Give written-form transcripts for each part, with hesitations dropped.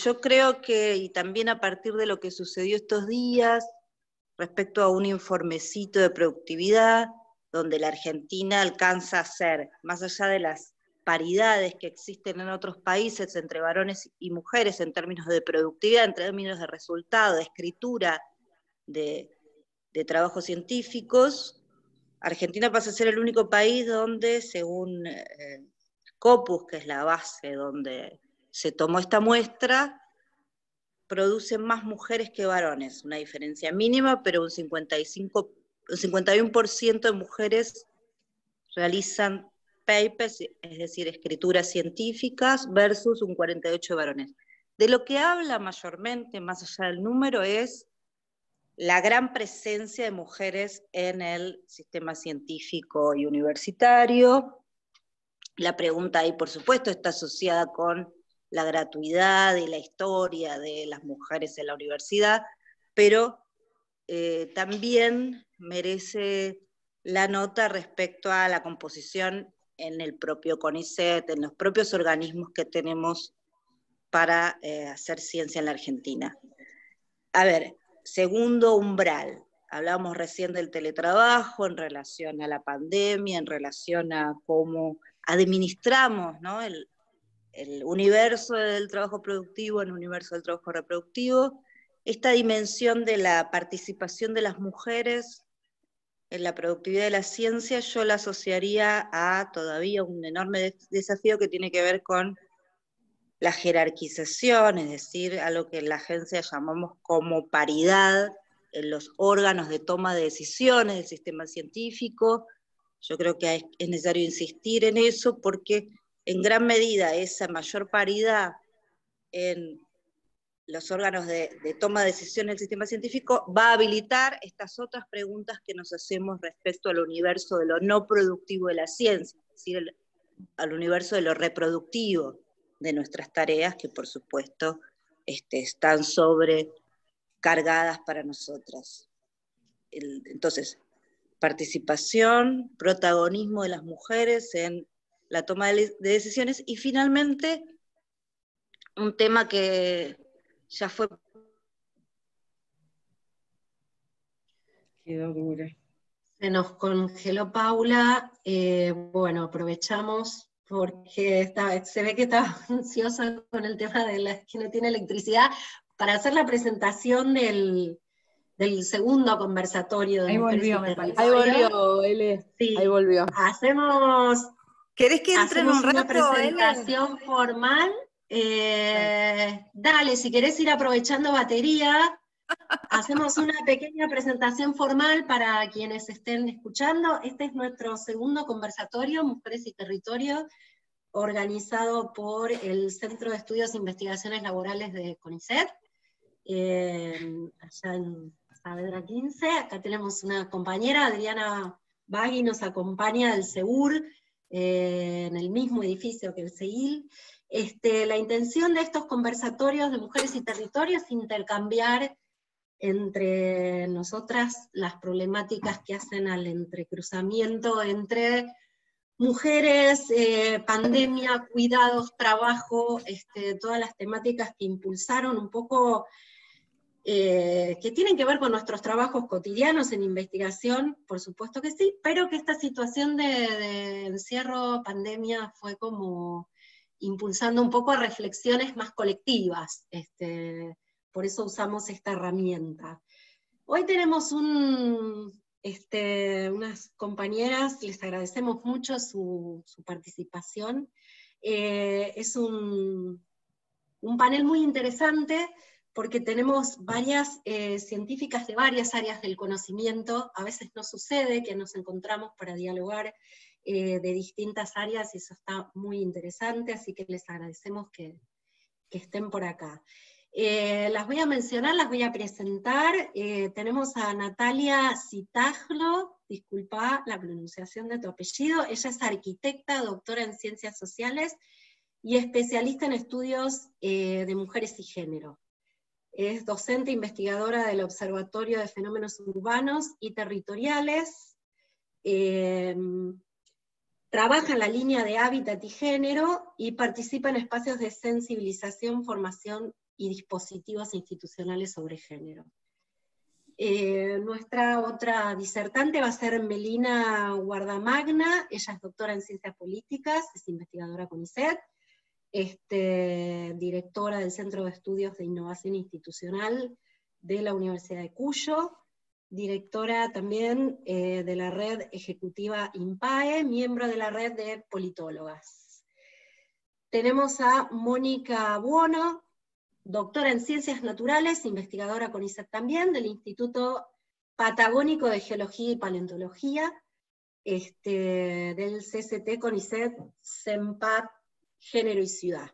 yo creo que, y también a partir de lo que sucedió estos días, respecto a un informecito de productividad, donde la Argentina alcanza a ser, más allá de las paridades que existen en otros países entre varones y mujeres en términos de productividad, en términos de resultado, de escritura, de trabajos científicos, Argentina pasa a ser el único país donde, según Scopus, que es la base donde se tomó esta muestra, producen más mujeres que varones, una diferencia mínima, pero un 51% de mujeres realizan papers, es decir, escrituras científicas, versus un 48% de varones. De lo que habla mayormente, más allá del número, es la gran presencia de mujeres en el sistema científico y universitario. La pregunta ahí, por supuesto, está asociada con la gratuidad y la historia de las mujeres en la universidad, pero también merece la nota respecto a la composición en el propio CONICET, en los propios organismos que tenemos para hacer ciencia en la Argentina. A ver, segundo umbral, hablábamos recién del teletrabajo en relación a la pandemia, en relación a cómo administramos, ¿no?, el universo del trabajo productivo en el universo del trabajo reproductivo. Esta dimensión de la participación de las mujeres en la productividad de la ciencia yo la asociaría a todavía un enorme desafío que tiene que ver con la jerarquización, es decir, a lo que en la agencia llamamos como paridad en los órganos de toma de decisiones del sistema científico. Yo creo que es necesario insistir en eso porque en gran medida esa mayor paridad en los órganos de toma de decisiones del sistema científico va a habilitar estas otras preguntas que nos hacemos respecto al universo de lo no productivo de la ciencia, es decir, al universo de lo reproductivo de nuestras tareas, que por supuesto están sobrecargadas para nosotras. Entonces, participación, protagonismo de las mujeres en la toma de decisiones, y finalmente, un tema que ya fue... Quedó dura. Se nos congeló Paula, bueno, aprovechamos porque se ve que está ansiosa con el tema de que no tiene electricidad, para hacer la presentación del segundo conversatorio de Ahí Mujeres volvió, y me parece. Ahí Territorio. volvió, Ele. Sí, Ahí volvió. ¿Querés que entren un una rato, presentación formal. Dale, si querés ir aprovechando batería, hacemos una pequeña presentación formal para quienes estén escuchando. Este es nuestro segundo conversatorio, Mujeres y Territorio, organizado por el Centro de Estudios e Investigaciones Laborales de CONICET, allá en Saavedra 15. Acá tenemos una compañera, Adriana Bagui, nos acompaña del CEUR, en el mismo edificio que el CEIL. La intención de estos conversatorios de Mujeres y Territorios es intercambiar entre nosotras las problemáticas que hacen al entrecruzamiento entre mujeres, pandemia, cuidados, trabajo, todas las temáticas que impulsaron un poco, que tienen que ver con nuestros trabajos cotidianos en investigación, por supuesto que sí, pero que esta situación de encierro, pandemia, fue como impulsando un poco a reflexiones más colectivas, por eso usamos esta herramienta. Hoy tenemos unas compañeras, les agradecemos mucho su participación. Es un panel muy interesante, porque tenemos varias científicas de varias áreas del conocimiento. A veces nos sucede que nos encontramos para dialogar de distintas áreas, y eso está muy interesante, así que les agradecemos que estén por acá. Las voy a mencionar, las voy a presentar. Tenemos a Natalia Citajlo, disculpa la pronunciación de tu apellido. Ella es arquitecta, doctora en Ciencias Sociales y especialista en estudios de mujeres y género. Es docente e investigadora del Observatorio de Fenómenos Urbanos y Territoriales. Trabaja en la línea de hábitat y género y participa en espacios de sensibilización, formación y dispositivos institucionales sobre género. Nuestra otra disertante va a ser Melina Guardamagna, ella es doctora en Ciencias Políticas, es investigadora con CONICET, directora del Centro de Estudios de Innovación Institucional de la Universidad de Cuyo, directora también de la red ejecutiva INPAE, miembro de la red de politólogas. Tenemos a Mónica Buono, doctora en Ciencias Naturales, investigadora con CONICET también, del Instituto Patagónico de Geología y Paleontología, del CCT CONICET, CEMPAT, Género y Ciudad.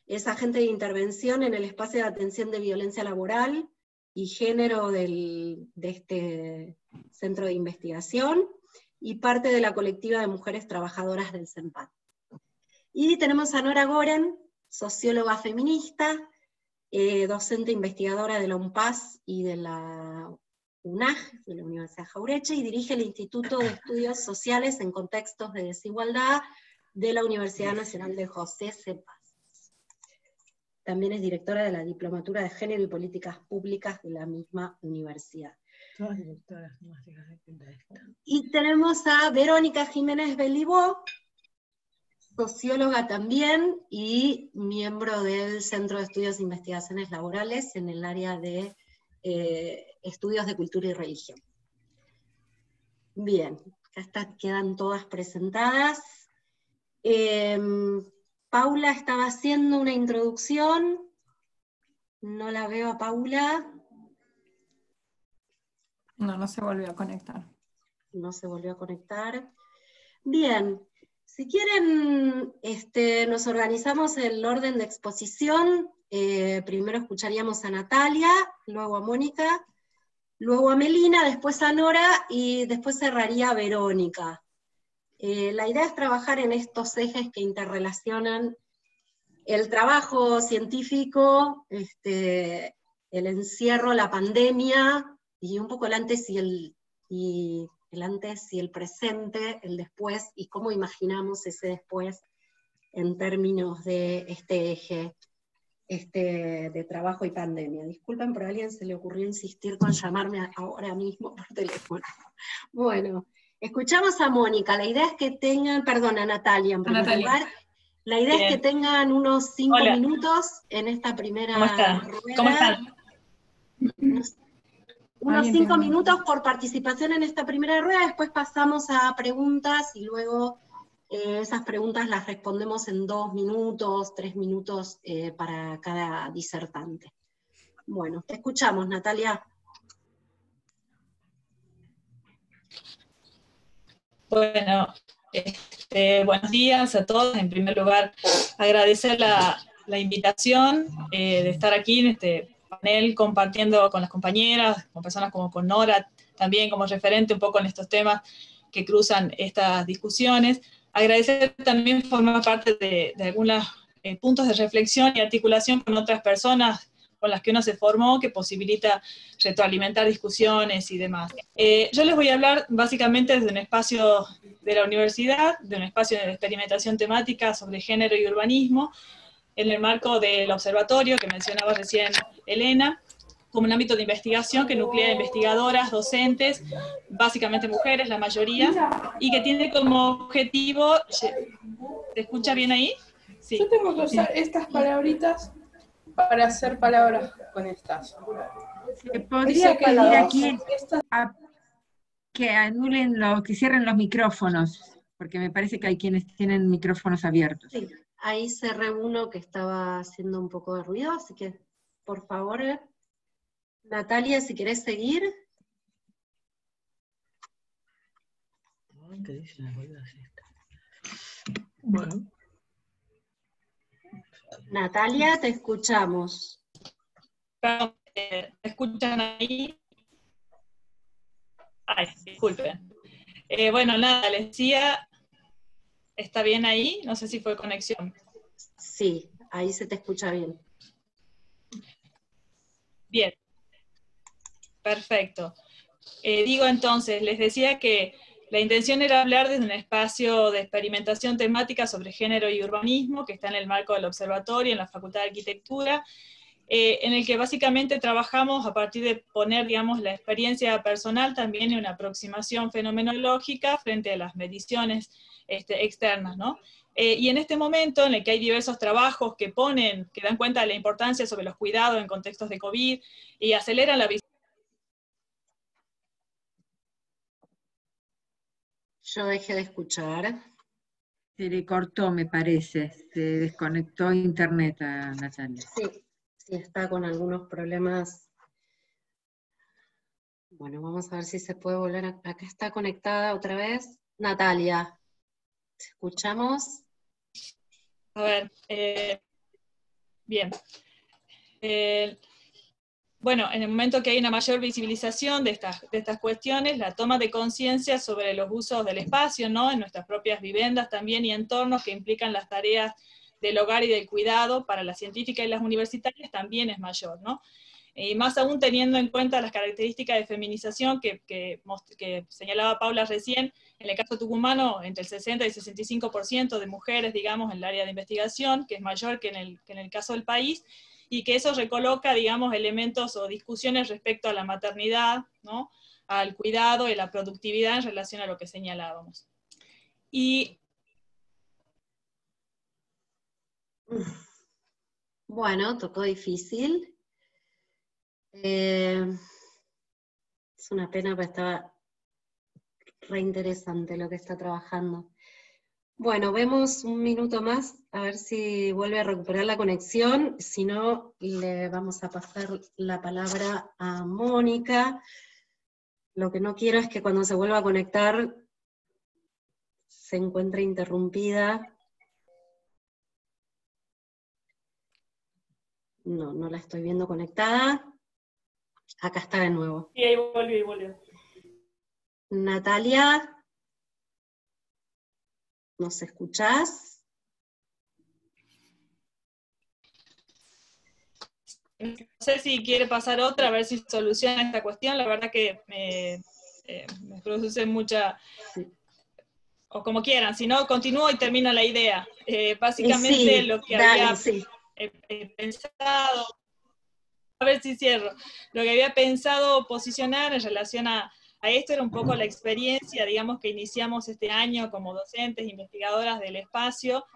Es agente de intervención en el espacio de atención de violencia laboral y género de este centro de investigación, y parte de la colectiva de mujeres trabajadoras del CEMPAT. Y tenemos a Nora Goren, socióloga feminista, docente investigadora de la UNPAS y de la UNAG, de la Universidad Jauretche, y dirige el Instituto de Estudios Sociales en Contextos de Desigualdad de la Universidad Nacional de José C. Paz. También es directora de la Diplomatura de Género y Políticas Públicas de la misma universidad. Todas directoras. Y tenemos a Verónica Jiménez Belibó, socióloga también, y miembro del Centro de Estudios e Investigaciones Laborales en el área de Estudios de Cultura y Religión. Bien, acá quedan todas presentadas. Paula estaba haciendo una introducción, no la veo a Paula. No se volvió a conectar. No se volvió a conectar. Bien, si quieren, nos organizamos el orden de exposición. Primero escucharíamos a Natalia, luego a Mónica, luego a Melina, después a Nora, y después cerraría a Verónica. La idea es trabajar en estos ejes que interrelacionan el trabajo científico, el encierro, la pandemia, y un poco el antes y el antes y el presente, el después, y cómo imaginamos ese después en términos de este eje de trabajo y pandemia. Disculpen, pero a alguien se le ocurrió insistir con llamarme ahora mismo por teléfono. Bueno, escuchamos a Mónica. La idea es que tengan, perdón, a Natalia en primer lugar. La idea es que tengan unos 5 minutos en esta primera rueda. ¿Cómo están? Unos 5 minutos por participación en esta primera rueda, después pasamos a preguntas, y luego esas preguntas las respondemos en 2 minutos, 3 minutos para cada disertante. Bueno, te escuchamos, Natalia. Bueno, buenos días a todos. En primer lugar, agradecer la invitación de estar aquí en este panel compartiendo con las compañeras, con personas como con Nora, también como referente un poco en estos temas que cruzan estas discusiones. Agradecer también formar parte de algunos puntos de reflexión y articulación con otras personas con las que uno se formó, que posibilita retroalimentar discusiones y demás. Yo les voy a hablar básicamente desde un espacio de la universidad, de un espacio de experimentación temática sobre género y urbanismo, en el marco del observatorio que mencionaba recién Elena, como un ámbito de investigación que nuclea investigadoras, docentes, básicamente mujeres, la mayoría, y que tiene como objetivo... ¿Se escucha bien ahí? Sí. Yo tengo que usar estas palabritas para hacer palabras con estas. ¿Podría pedir aquí que anulen que cierren los micrófonos? Porque me parece que hay quienes tienen micrófonos abiertos. Sí, ahí cerré uno que estaba haciendo un poco de ruido, así que, por favor, Natalia, si querés seguir. ¿Qué dicen las ruedas estas? Bueno. Natalia, te escuchamos. ¿Me escuchan ahí? Ay, disculpen. Bueno, nada, les decía, ¿está bien ahí? No sé si fue conexión. Sí, ahí se te escucha bien. Bien. Perfecto. Digo entonces, les decía que la intención era hablar desde un espacio de experimentación temática sobre género y urbanismo, que está en el marco del observatorio en la Facultad de Arquitectura, en el que básicamente trabajamos a partir de poner, digamos, la experiencia personal también en una aproximación fenomenológica frente a las mediciones externas, ¿no? Y en este momento en el que hay diversos trabajos que dan cuenta de la importancia sobre los cuidados en contextos de COVID y aceleran la visión. Yo dejé de escuchar. Se le cortó, me parece, se desconectó internet a Natalia. Sí, está con algunos problemas. Bueno, vamos a ver si se puede volver. Acá está conectada otra vez. Natalia, ¿te escuchamos? A ver, bien. Bueno, en el momento que hay una mayor visibilización de estas cuestiones, la toma de conciencia sobre los usos del espacio, ¿no? En nuestras propias viviendas también y entornos que implican las tareas del hogar y del cuidado para las científicas y las universitarias también es mayor, ¿no? Y más aún teniendo en cuenta las características de feminización que señalaba Paula recién, en el caso tucumano, entre el 60 y el 65% de mujeres, digamos, en el área de investigación, que es mayor que en el caso del país, y que eso recoloca, digamos, elementos o discusiones respecto a la maternidad, ¿no? Al cuidado y la productividad en relación a lo que señalábamos. Y bueno, tocó difícil. Es una pena, porque estaba re interesante lo que está trabajando. Bueno, vemos un minuto más, a ver si vuelve a recuperar la conexión, si no, le vamos a pasar la palabra a Mónica. Lo que no quiero es que cuando se vuelva a conectar se encuentre interrumpida. No la estoy viendo conectada. Acá está de nuevo. ahí volvió. Natalia, ¿nos escuchás? No sé si quiere pasar otra, a ver si soluciona esta cuestión. La verdad que me produce mucha... O como quieran, si no, continúo y termino la idea. Básicamente lo que había pensado... A ver si cierro. Lo que había pensado posicionar en relación a esto era un poco la experiencia, digamos, que iniciamos este año como docentes, investigadoras del espacio,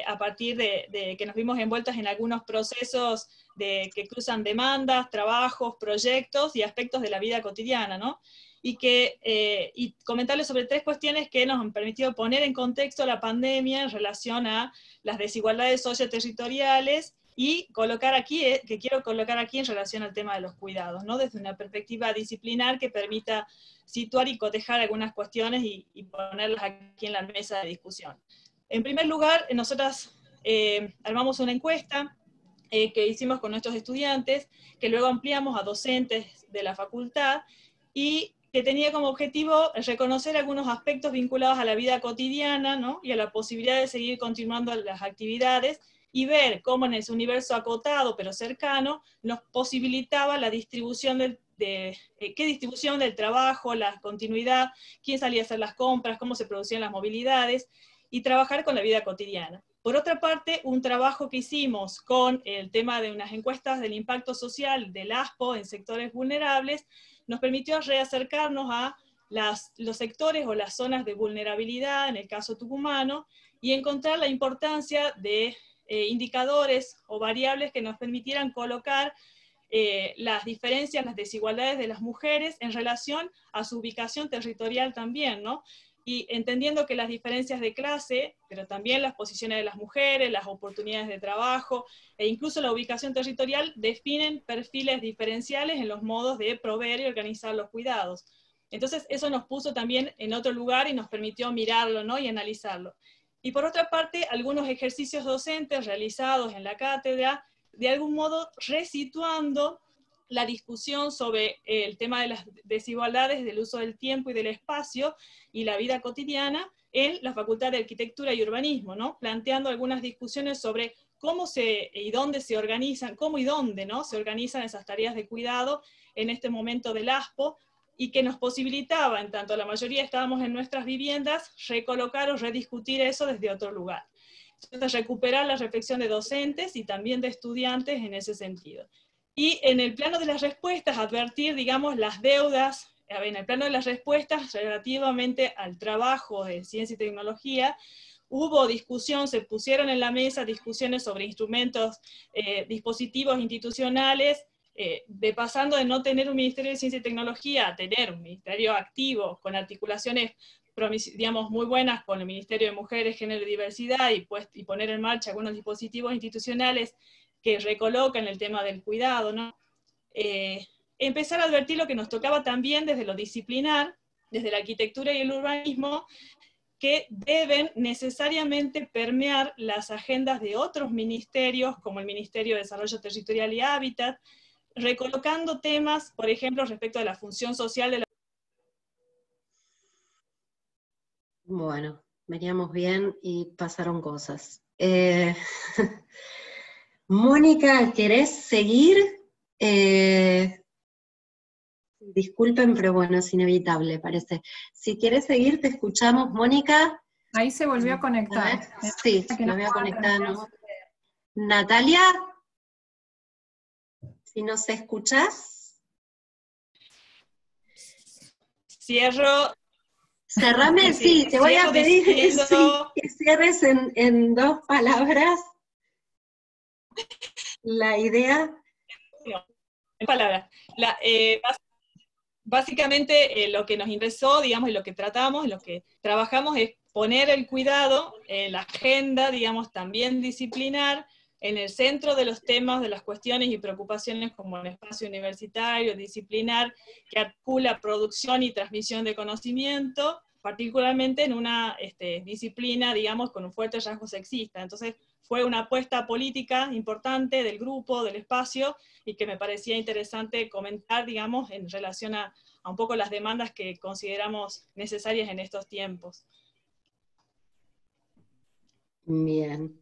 a partir de que nos vimos envueltas en algunos procesos que cruzan demandas, trabajos, proyectos y aspectos de la vida cotidiana, ¿no? Y comentarles sobre 3 cuestiones que nos han permitido poner en contexto la pandemia en relación a las desigualdades socioterritoriales y que quiero colocar aquí en relación al tema de los cuidados, ¿no? Desde una perspectiva disciplinar que permita situar y cotejar algunas cuestiones y ponerlas aquí en la mesa de discusión. En primer lugar, nosotras armamos una encuesta que hicimos con nuestros estudiantes, que luego ampliamos a docentes de la facultad, y que tenía como objetivo reconocer algunos aspectos vinculados a la vida cotidiana, ¿no? Y a la posibilidad de seguir continuando las actividades, y ver cómo en ese universo acotado pero cercano nos posibilitaba la distribución qué distribución del trabajo, la continuidad, quién salía a hacer las compras, cómo se producían las movilidades, y trabajar con la vida cotidiana. Por otra parte, un trabajo que hicimos con el tema de unas encuestas del impacto social del ASPO en sectores vulnerables, nos permitió reacercarnos a los sectores o las zonas de vulnerabilidad, en el caso tucumano, y encontrar la importancia de indicadores o variables que nos permitieran colocar las diferencias, las desigualdades de las mujeres en relación a su ubicación territorial también, ¿no? Y entendiendo que las diferencias de clase, pero también las posiciones de las mujeres, las oportunidades de trabajo, e incluso la ubicación territorial, definen perfiles diferenciales en los modos de proveer y organizar los cuidados. Entonces eso nos puso también en otro lugar y nos permitió mirarlo, ¿no? Y analizarlo. Y por otra parte, algunos ejercicios docentes realizados en la cátedra, de algún modo resituando la discusión sobre el tema de las desigualdades del uso del tiempo y del espacio y la vida cotidiana en la Facultad de Arquitectura y Urbanismo, ¿no? Planteando algunas discusiones sobre cómo y dónde se organizan, cómo y dónde, ¿no? Se organizan esas tareas de cuidado en este momento del ASPO, y que nos posibilitaba, en tanto la mayoría estábamos en nuestras viviendas, recolocar o rediscutir eso desde otro lugar. Entonces, recuperar la reflexión de docentes y también de estudiantes en ese sentido. Y en el plano de las respuestas, advertir, digamos, las deudas, en el plano de las respuestas relativamente al trabajo de ciencia y tecnología, hubo discusión, se pusieron en la mesa discusiones sobre instrumentos, dispositivos institucionales, de pasando de no tener un Ministerio de Ciencia y Tecnología a tener un ministerio activo, con articulaciones, digamos, muy buenas con el Ministerio de Mujeres, Género y Diversidad, y poner en marcha algunos dispositivos institucionales que recolocan el tema del cuidado, ¿no? Empezar a advertir lo que nos tocaba también desde lo disciplinar, desde la arquitectura y el urbanismo, que deben necesariamente permear las agendas de otros ministerios, como el Ministerio de Desarrollo Territorial y Hábitat, recolocando temas, por ejemplo, respecto a la función social de la... Bueno, veníamos bien y pasaron cosas. Mónica, ¿querés seguir? Disculpen, pero bueno, es inevitable, parece. Si querés seguir, te escuchamos, Mónica. Ahí se volvió a conectar. Sí, lo voy a conectar, ¿no? Natalia, si nos escuchás. Cierro. Cerrame, sí, te voy a pedir que cierres en 2 palabras la idea. No, en palabras. Básicamente lo que nos interesó, digamos, y lo que tratamos, lo que trabajamos es poner el cuidado en la agenda, digamos, también disciplinar, en el centro de los temas, de las cuestiones y preocupaciones como el espacio universitario, disciplinar, que articula producción y transmisión de conocimiento, particularmente en una disciplina, digamos, con un fuerte rasgo sexista. Entonces, fue una apuesta política importante del grupo, del espacio, y que me parecía interesante comentar, digamos, en relación a un poco las demandas que consideramos necesarias en estos tiempos. Bien.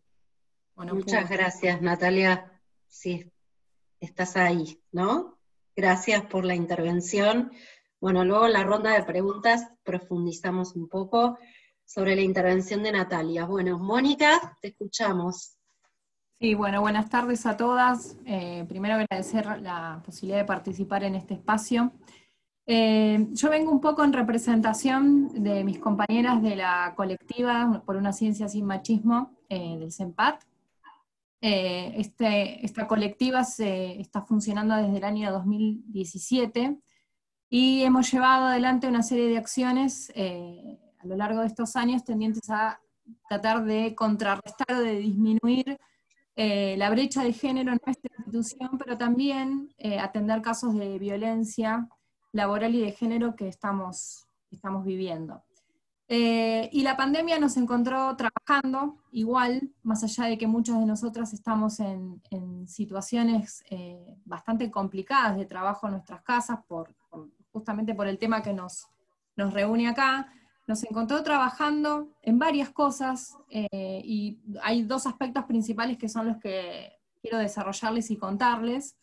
Bueno, muchas gracias, Natalia. Sí, estás ahí, ¿no? Gracias por la intervención. Bueno, luego en la ronda de preguntas profundizamos un poco sobre la intervención de Natalia. Bueno, Mónica, te escuchamos. Sí, bueno, buenas tardes a todas. Primero agradecer la posibilidad de participar en este espacio. Yo vengo un poco en representación de mis compañeras de la colectiva por una ciencia sin machismo, del CEMPAT. Esta colectiva está funcionando desde el año 2017 y hemos llevado adelante una serie de acciones a lo largo de estos años tendientes a tratar de contrarrestar o de disminuir la brecha de género en nuestra institución, pero también atender casos de violencia laboral y de género que estamos viviendo. Y la pandemia nos encontró trabajando igual, más allá de que muchas de nosotras estamos en situaciones bastante complicadas de trabajo en nuestras casas, justamente por el tema que nos reúne acá. Nos encontró trabajando en varias cosas, y hay 2 aspectos principales que son los que quiero desarrollarles y contarles.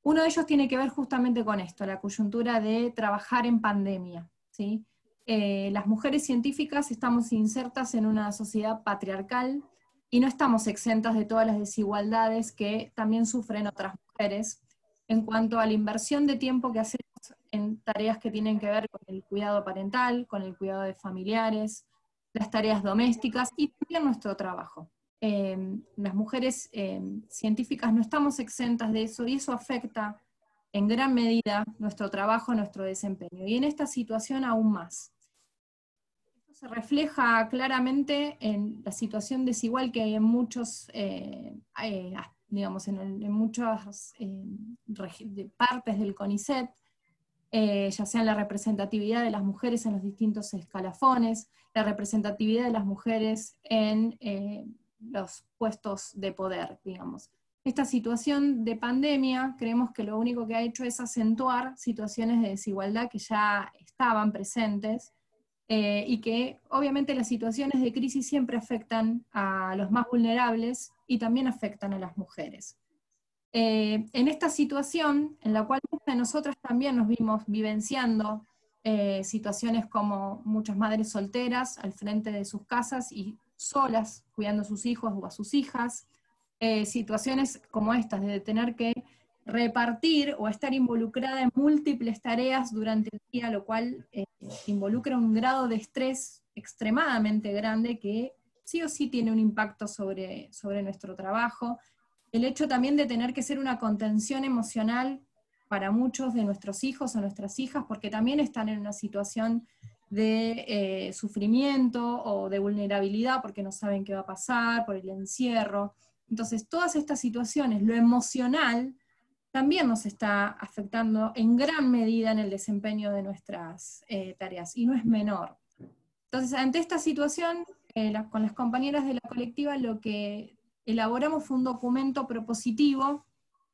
Uno de ellos tiene que ver justamente con esto, la coyuntura de trabajar en pandemia, ¿sí? Las mujeres científicas estamos insertas en una sociedad patriarcal y no estamos exentas de todas las desigualdades que también sufren otras mujeres en cuanto a la inversión de tiempo que hacemos en tareas que tienen que ver con el cuidado parental, con el cuidado de familiares, las tareas domésticas y también nuestro trabajo. Las mujeres científicas no estamos exentas de eso, y eso afecta en gran medida nuestro trabajo, nuestro desempeño, y en esta situación aún más. Esto se refleja claramente en la situación desigual que hay en muchos, digamos, en muchas partes del CONICET, ya sea en la representatividad de las mujeres en los distintos escalafones, la representatividad de las mujeres en los puestos de poder, digamos. Esta situación de pandemia, creemos que lo único que ha hecho es acentuar situaciones de desigualdad que ya estaban presentes, y que obviamente las situaciones de crisis siempre afectan a los más vulnerables y también afectan a las mujeres. En esta situación, en la cual muchas de nosotras también nos vimos vivenciando situaciones como muchas madres solteras al frente de sus casas y solas cuidando a sus hijos o a sus hijas, situaciones como estas, de tener que repartir o estar involucrada en múltiples tareas durante el día, lo cual involucra un grado de estrés extremadamente grande que sí o sí tiene un impacto sobre nuestro trabajo. El hecho también de tener que ser una contención emocional para muchos de nuestros hijos o nuestras hijas, porque también están en una situación de sufrimiento o de vulnerabilidad porque no saben qué va a pasar, por el encierro. Entonces, todas estas situaciones, lo emocional, también nos está afectando en gran medida en el desempeño de nuestras tareas, y no es menor. Entonces, ante esta situación, con las compañeras de la colectiva, lo que elaboramos fue un documento propositivo,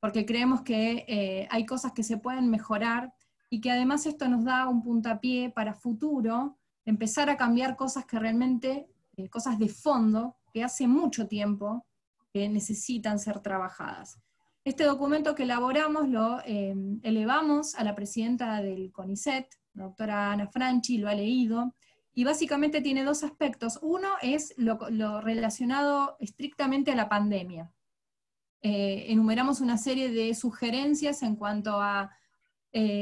porque creemos que hay cosas que se pueden mejorar, y que además esto nos da un puntapié para futuro, empezar a cambiar cosas que realmente, cosas de fondo, que hace mucho tiempo que necesitan ser trabajadas. Este documento que elaboramos lo elevamos a la presidenta del CONICET, la doctora Ana Franchi, lo ha leído, y básicamente tiene dos aspectos. Uno es lo relacionado estrictamente a la pandemia. Enumeramos una serie de sugerencias en cuanto a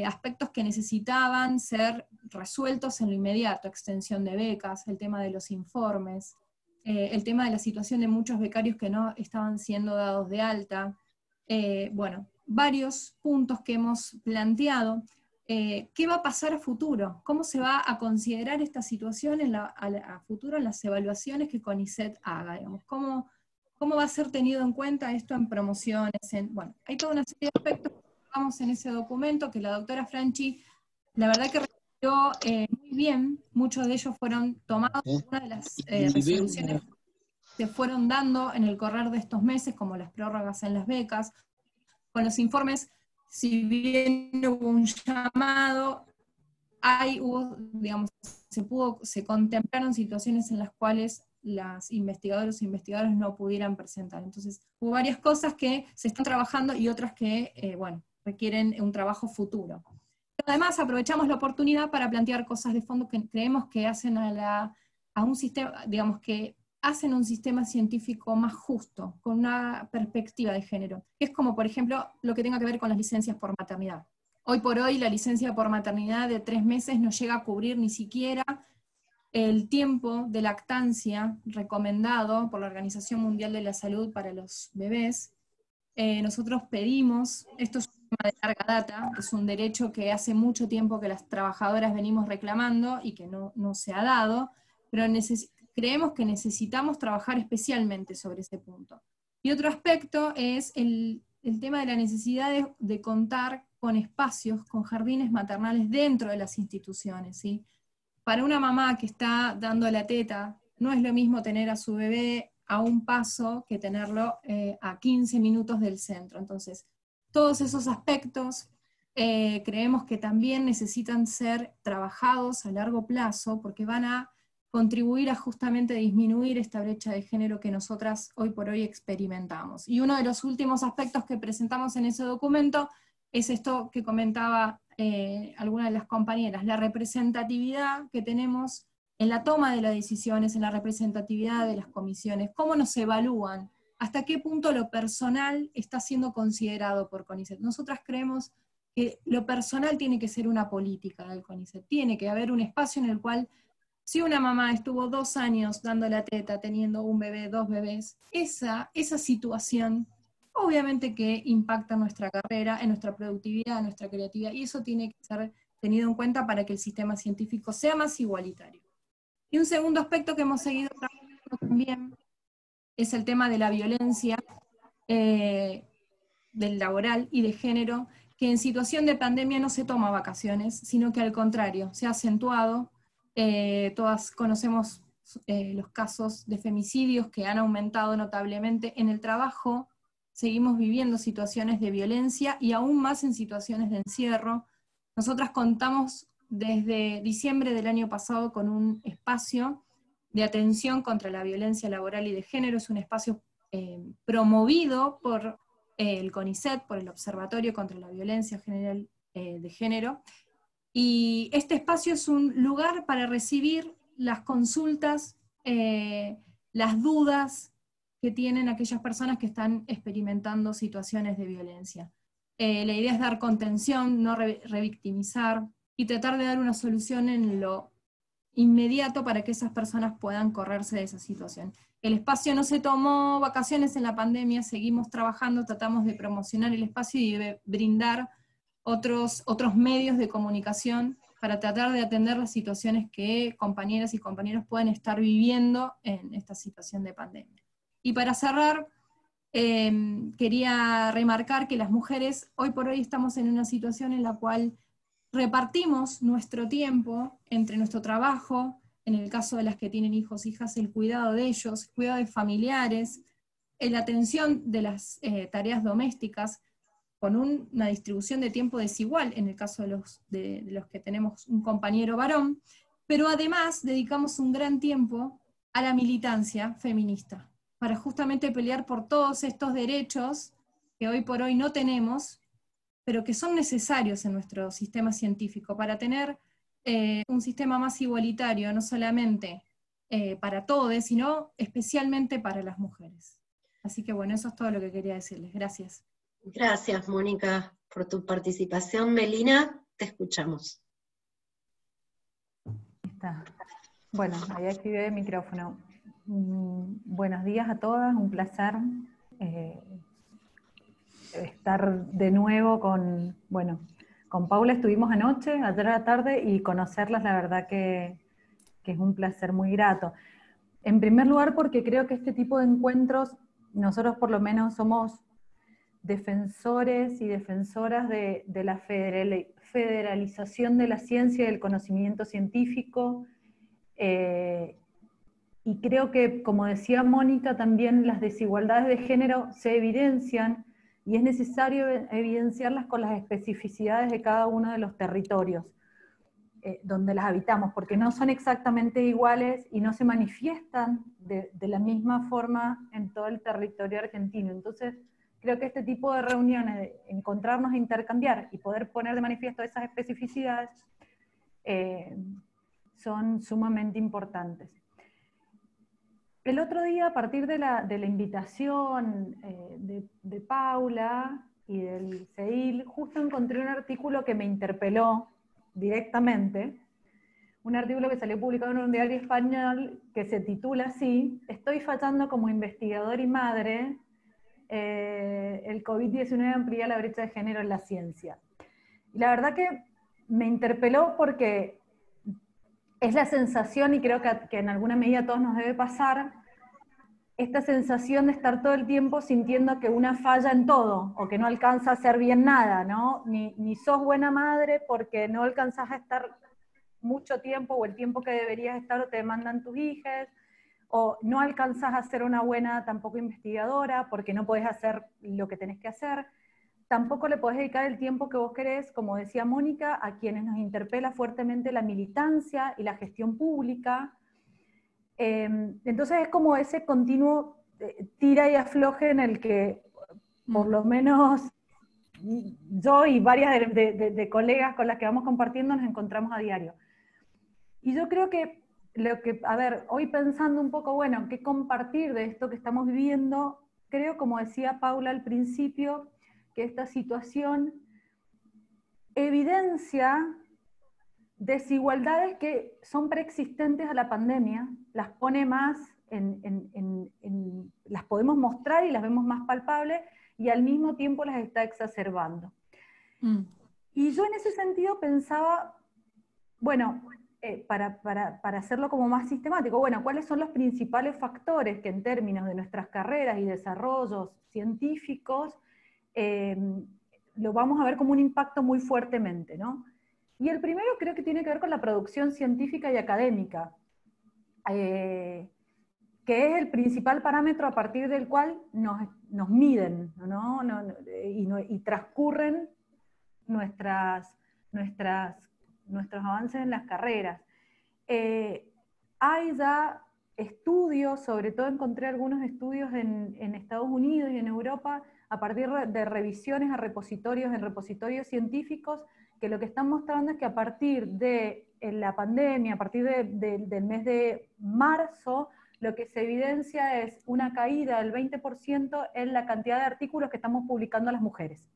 aspectos que necesitaban ser resueltos en lo inmediato: extensión de becas, el tema de los informes, el tema de la situación de muchos becarios que no estaban siendo dados de alta, bueno, varios puntos que hemos planteado. ¿Qué va a pasar a futuro? ¿Cómo se va a considerar esta situación a futuro en las evaluaciones que CONICET haga? Digamos? ¿Cómo va a ser tenido en cuenta esto en promociones? Bueno, hay toda una serie de aspectos que tocamos en ese documento que la doctora Franchi, la verdad que respondió muy bien. Muchos de ellos fueron tomados, una de las resoluciones se fueron dando en el correr de estos meses, como las prórrogas en las becas. Con los informes, si bien hubo un llamado, digamos, se contemplaron situaciones en las cuales las investigadoras e investigadores no pudieran presentar. Entonces, hubo varias cosas que se están trabajando y otras que, bueno, requieren un trabajo futuro. Pero además, aprovechamos la oportunidad para plantear cosas de fondo que creemos que hacen a un sistema, digamos, que hacen un sistema científico más justo, con una perspectiva de género, que es como, por ejemplo, lo que tenga que ver con las licencias por maternidad. Hoy por hoy la licencia por maternidad de 3 meses no llega a cubrir ni siquiera el tiempo de lactancia recomendado por la Organización Mundial de la Salud para los bebés. Nosotros pedimos, esto es un tema de larga data, es un derecho que hace mucho tiempo que las trabajadoras venimos reclamando y que no se ha dado, pero creemos que necesitamos trabajar especialmente sobre ese punto. Y otro aspecto es el tema de la necesidad de contar con espacios, con jardines maternales dentro de las instituciones, ¿sí? Para una mamá que está dando la teta, no es lo mismo tener a su bebé a un paso que tenerlo a 15 minutos del centro. Entonces, todos esos aspectos creemos que también necesitan ser trabajados a largo plazo, porque van a contribuir a justamente disminuir esta brecha de género que nosotras hoy por hoy experimentamos. Y uno de los últimos aspectos que presentamos en ese documento es esto que comentaba alguna de las compañeras, la representatividad que tenemos en la toma de las decisiones, en la representatividad de las comisiones, cómo nos evalúan, hasta qué punto lo personal está siendo considerado por CONICET. Nosotras creemos que lo personal tiene que ser una política del CONICET, tiene que haber un espacio en el cual, si una mamá estuvo 2 años dando la teta, teniendo un bebé, 2 bebés, esa situación obviamente que impacta en nuestra carrera, en nuestra productividad, en nuestra creatividad, y eso tiene que ser tenido en cuenta para que el sistema científico sea más igualitario. Y un segundo aspecto que hemos seguido trabajando también es el tema de la violencia del laboral y de género, que en situación de pandemia no se toma vacaciones, sino que al contrario, se ha acentuado. Todas conocemos los casos de femicidios que han aumentado notablemente en el trabajo. Seguimos viviendo situaciones de violencia y aún más en situaciones de encierro. Nosotras contamos desde diciembre del año pasado con un espacio de atención contra la violencia laboral y de género. Es un espacio promovido por el CONICET, por el Observatorio contra la Violencia General de Género, y este espacio es un lugar para recibir las consultas las dudas que tienen aquellas personas que están experimentando situaciones de violencia. La idea es dar contención, no revictimizar, y tratar de dar una solución en lo inmediato para que esas personas puedan correrse de esa situación. El espacio no se tomó vacaciones en la pandemia, seguimos trabajando, tratamos de promocionar el espacio y de brindar otros medios de comunicación para tratar de atender las situaciones que compañeras y compañeros pueden estar viviendo en esta situación de pandemia. Y para cerrar, quería remarcar que las mujeres hoy por hoy estamos en una situación en la cual repartimos nuestro tiempo entre nuestro trabajo, en el caso de las que tienen hijos, hijas, el cuidado de ellos, el cuidado de familiares, la atención de las tareas domésticas, con una distribución de tiempo desigual, en el caso de los que tenemos un compañero varón, pero además dedicamos un gran tiempo a la militancia feminista, para justamente pelear por todos estos derechos que hoy por hoy no tenemos, pero que son necesarios en nuestro sistema científico, para tener un sistema más igualitario, no solamente para todos, sino especialmente para las mujeres. Así que bueno, eso es todo lo que quería decirles. Gracias. Gracias, Mónica, por tu participación. Melina, te escuchamos. Está. Bueno, ahí activé el micrófono. Buenos días a todas, un placer estar de nuevo con Paula. Estuvimos anoche, ayer a la tarde, y conocerlas la verdad que es un placer muy grato. En primer lugar porque creo que este tipo de encuentros, nosotros por lo menos somos defensores y defensoras de la federalización de la ciencia y del conocimiento científico, y creo que, como decía Mónica, también las desigualdades de género se evidencian, y es necesario evidenciarlas con las especificidades de cada uno de los territorios donde las habitamos, porque no son exactamente iguales y no se manifiestan de la misma forma en todo el territorio argentino. Entonces, creo que este tipo de reuniones, de encontrarnos e intercambiar y poder poner de manifiesto esas especificidades, son sumamente importantes. El otro día, a partir de la invitación de Paula y del CEIL, justo encontré un artículo que me interpeló directamente, un artículo que salió publicado en un diario español que se titula así: "Estoy fallando como investigador y madre, el COVID-19 amplía la brecha de género en la ciencia". Y la verdad que me interpeló porque es la sensación, y creo que en alguna medida a todos nos debe pasar, esta sensación de estar todo el tiempo sintiendo que una falla en todo, o que no alcanza a hacer bien nada, ¿no? Ni sos buena madre porque no alcanzás a estar mucho tiempo, o el tiempo que deberías estar, o te demandan tus hijas, o no alcanzás a ser una buena tampoco investigadora porque no podés hacer lo que tenés que hacer. Tampoco le podés dedicar el tiempo que vos querés, como decía Mónica, a quienes nos interpela fuertemente la militancia y la gestión pública. Entonces es como ese continuo tira y afloje en el que, por lo menos yo y varias de colegas con las que vamos compartiendo, nos encontramos a diario. Y yo creo que hoy pensando un poco, bueno, qué compartir de esto que estamos viviendo, creo, como decía Paula al principio, que esta situación evidencia desigualdades que son preexistentes a la pandemia, las pone más las podemos mostrar y las vemos más palpables, y al mismo tiempo las está exacerbando. Y yo en ese sentido pensaba, bueno, para hacerlo como más sistemático, bueno, ¿cuáles son los principales factores que en términos de nuestras carreras y desarrollos científicos lo vamos a ver como un impacto muy fuertemente, ¿no? Y el primero creo que tiene que ver con la producción científica y académica, que es el principal parámetro a partir del cual nos miden, ¿no? Y transcurren nuestros avances en las carreras. Hay ya estudios, sobre todo encontré algunos estudios en Estados Unidos y en Europa, a partir de revisiones a repositorios, en repositorios científicos, que lo que están mostrando es que a partir de la pandemia, a partir del mes de marzo, lo que se evidencia es una caída del 20% en la cantidad de artículos que estamos publicando las mujeres.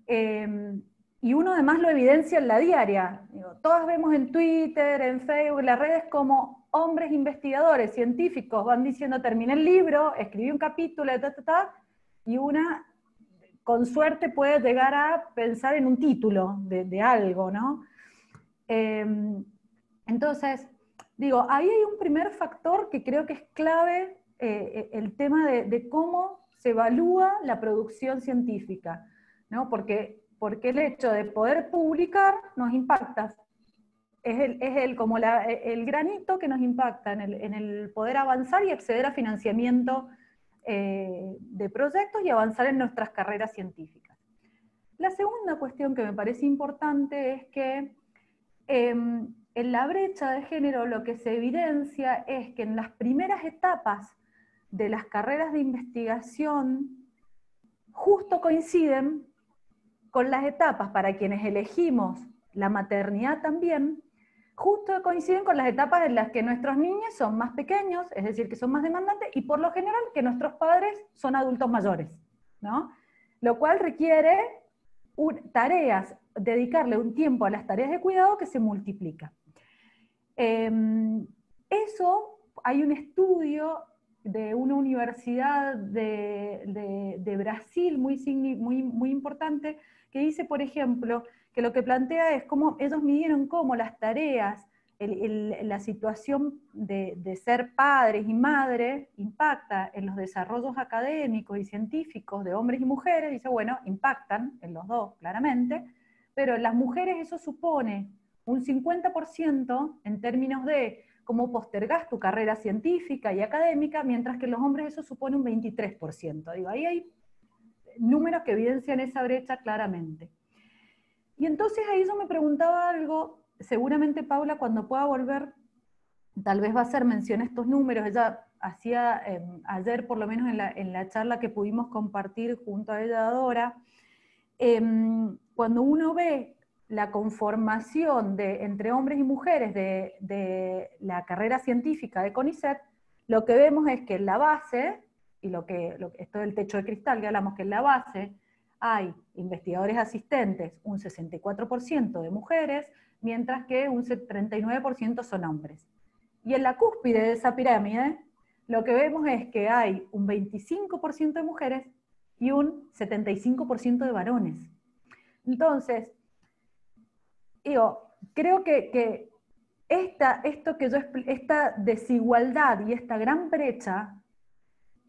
Y uno además lo evidencia en la diaria. Digo, todas vemos en Twitter, en Facebook, en las redes, como hombres investigadores, científicos, van diciendo, terminé el libro, escribí un capítulo, y una, con suerte, puede llegar a pensar en un título de algo, ¿no? Entonces, digo, ahí hay un primer factor que creo que es clave, el tema de cómo se evalúa la producción científica, ¿no? Porque el hecho de poder publicar nos impacta. Es como el granito que nos impacta en el poder avanzar y acceder a financiamiento de proyectos y avanzar en nuestras carreras científicas. La segunda cuestión que me parece importante es que en la brecha de género lo que se evidencia es que en las primeras etapas de las carreras de investigación justo coinciden con las etapas para quienes elegimos la maternidad también, justo coinciden con las etapas en las que nuestros niños son más pequeños, es decir, que son más demandantes, y por lo general que nuestros padres son adultos mayores, ¿no? Lo cual requiere tareas, dedicarle un tiempo a las tareas de cuidado que se multiplica. Eso, hay un estudio de una universidad de Brasil muy importante, que dice, por ejemplo, que lo que plantea es cómo ellos midieron cómo las tareas, la situación de ser padres y madres impacta en los desarrollos académicos y científicos de hombres y mujeres. Dice, bueno, impactan en los dos, claramente, pero en las mujeres eso supone un 50% en términos de cómo postergás tu carrera científica y académica, mientras que en los hombres eso supone un 23%. Digo, ahí hay números que evidencian esa brecha claramente. Y entonces ahí yo me preguntaba algo, seguramente Paula cuando pueda volver, tal vez va a hacer mención a estos números. Ella hacía, ayer por lo menos en la charla que pudimos compartir junto a ella, Dora, cuando uno ve la conformación entre hombres y mujeres de la carrera científica de CONICET, lo que vemos es que en la base, y esto del techo de cristal que hablamos, que en la base hay investigadores asistentes, un 64% de mujeres, mientras que un 39% son hombres. Y en la cúspide de esa pirámide, lo que vemos es que hay un 25% de mujeres y un 75% de varones. Entonces, creo que esta desigualdad y esta gran brecha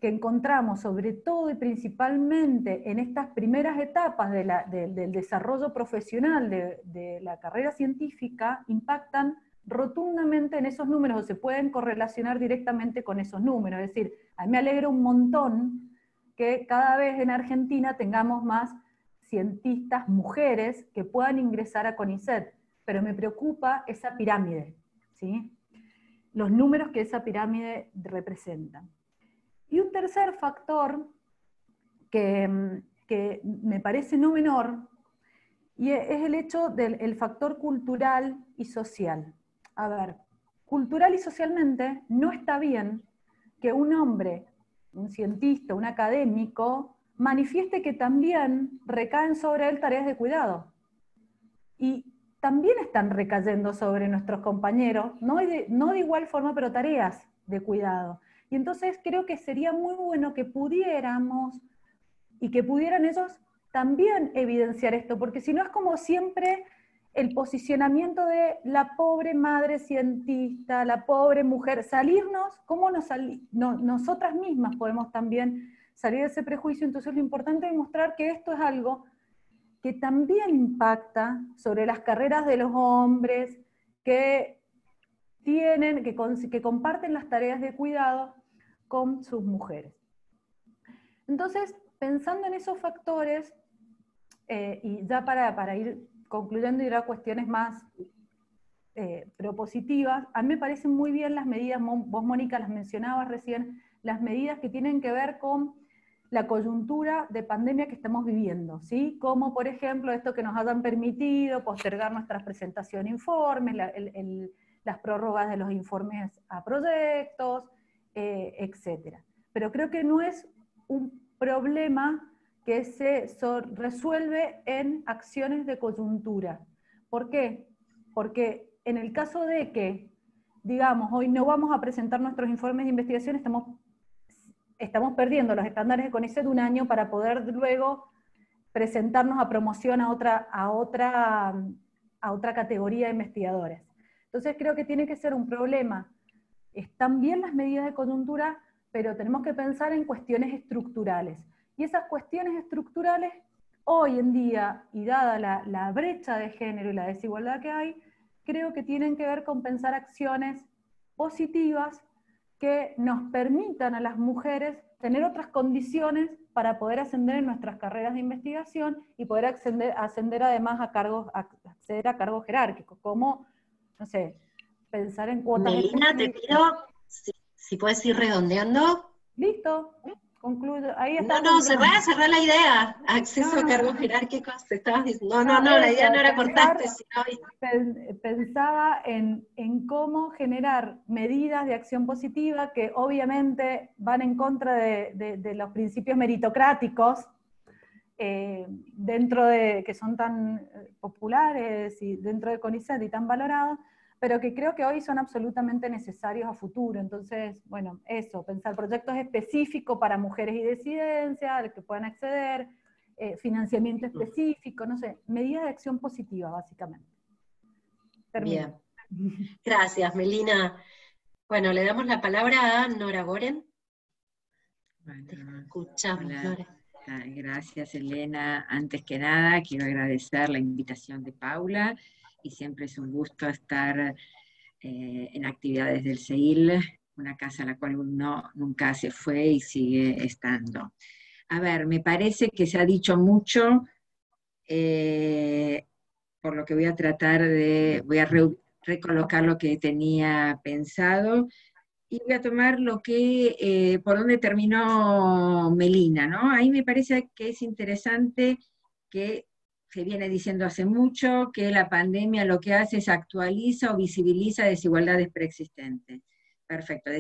que encontramos, sobre todo y principalmente en estas primeras etapas del desarrollo profesional de la carrera científica, impactan rotundamente en esos números, o se pueden correlacionar directamente con esos números. Es decir, a mí me alegra un montón que cada vez en Argentina tengamos más cientistas mujeres que puedan ingresar a CONICET, pero me preocupa esa pirámide, ¿sí? Los números que esa pirámide representan. Y un tercer factor que me parece no menor, y es el hecho del factor cultural y social. A ver, cultural y socialmente no está bien que un hombre, un cientista, un académico, manifieste que también recaen sobre él tareas de cuidado. Y también están recayendo sobre nuestros compañeros, no de igual forma, pero tareas de cuidado. Y entonces creo que sería muy bueno que pudiéramos, y que pudieran ellos también evidenciar esto, porque si no es como siempre el posicionamiento de la pobre madre cientista, la pobre mujer, salirnos, ¿cómo nosotras mismas podemos también salir de ese prejuicio? Entonces lo importante es mostrar que esto es algo que también impacta sobre las carreras de los hombres, que comparten las tareas de cuidado con sus mujeres. Entonces, pensando en esos factores, y ya para ir concluyendo y ir a cuestiones más propositivas, a mí me parecen muy bien las medidas, vos Mónica las mencionabas recién, las medidas que tienen que ver con la coyuntura de pandemia que estamos viviendo, ¿sí? Como por ejemplo esto que nos hayan permitido postergar nuestras presentaciones, informes, las prórrogas de los informes a proyectos, etc. Pero creo que no es un problema que se resuelve en acciones de coyuntura. ¿Por qué? Porque en el caso de que, digamos, hoy no vamos a presentar nuestros informes de investigación, estamos perdiendo los estándares de CONICET un año para poder luego presentarnos a promoción a otra categoría de investigadores. Entonces creo que tiene que ser un problema. Están bien las medidas de coyuntura, pero tenemos que pensar en cuestiones estructurales. Y esas cuestiones estructurales, hoy en día, y dada la brecha de género y la desigualdad que hay, creo que tienen que ver con pensar acciones positivas que nos permitan a las mujeres tener otras condiciones para poder ascender en nuestras carreras de investigación y poder ascender además acceder a cargos jerárquicos, como, no sé, pensar en cuotas. Melina, te pido, si puedes ir redondeando. Listo, concluyo. Ahí está. No, cerrá la idea. Acceso a cargos jerárquicos, estabas diciendo. No, la idea no era cortarte, sino... Pensaba en cómo generar medidas de acción positiva que obviamente van en contra de los principios meritocráticos, que son tan populares y dentro de CONICET y tan valorados, pero que creo que hoy son absolutamente necesarios a futuro. Entonces, bueno, eso, pensar proyectos específicos para mujeres y disidencias, a los que puedan acceder, financiamiento específico, no sé, medidas de acción positiva, básicamente. Termino. Bien. Gracias, Melina. Bueno, le damos la palabra a Nora Goren. Bueno, escuchamos, Nora. Gracias, Elena. Antes que nada, quiero agradecer la invitación de Paula, y siempre es un gusto estar en actividades del CEIL, una casa a la cual uno nunca se fue y sigue estando. A ver, me parece que se ha dicho mucho, por lo que voy a tratar voy a recolocar lo que tenía pensado, y voy a tomar por donde terminó Melina, ¿no? Ahí me parece que es interesante que se viene diciendo hace mucho que la pandemia lo que hace es actualiza o visibiliza desigualdades preexistentes. Perfecto,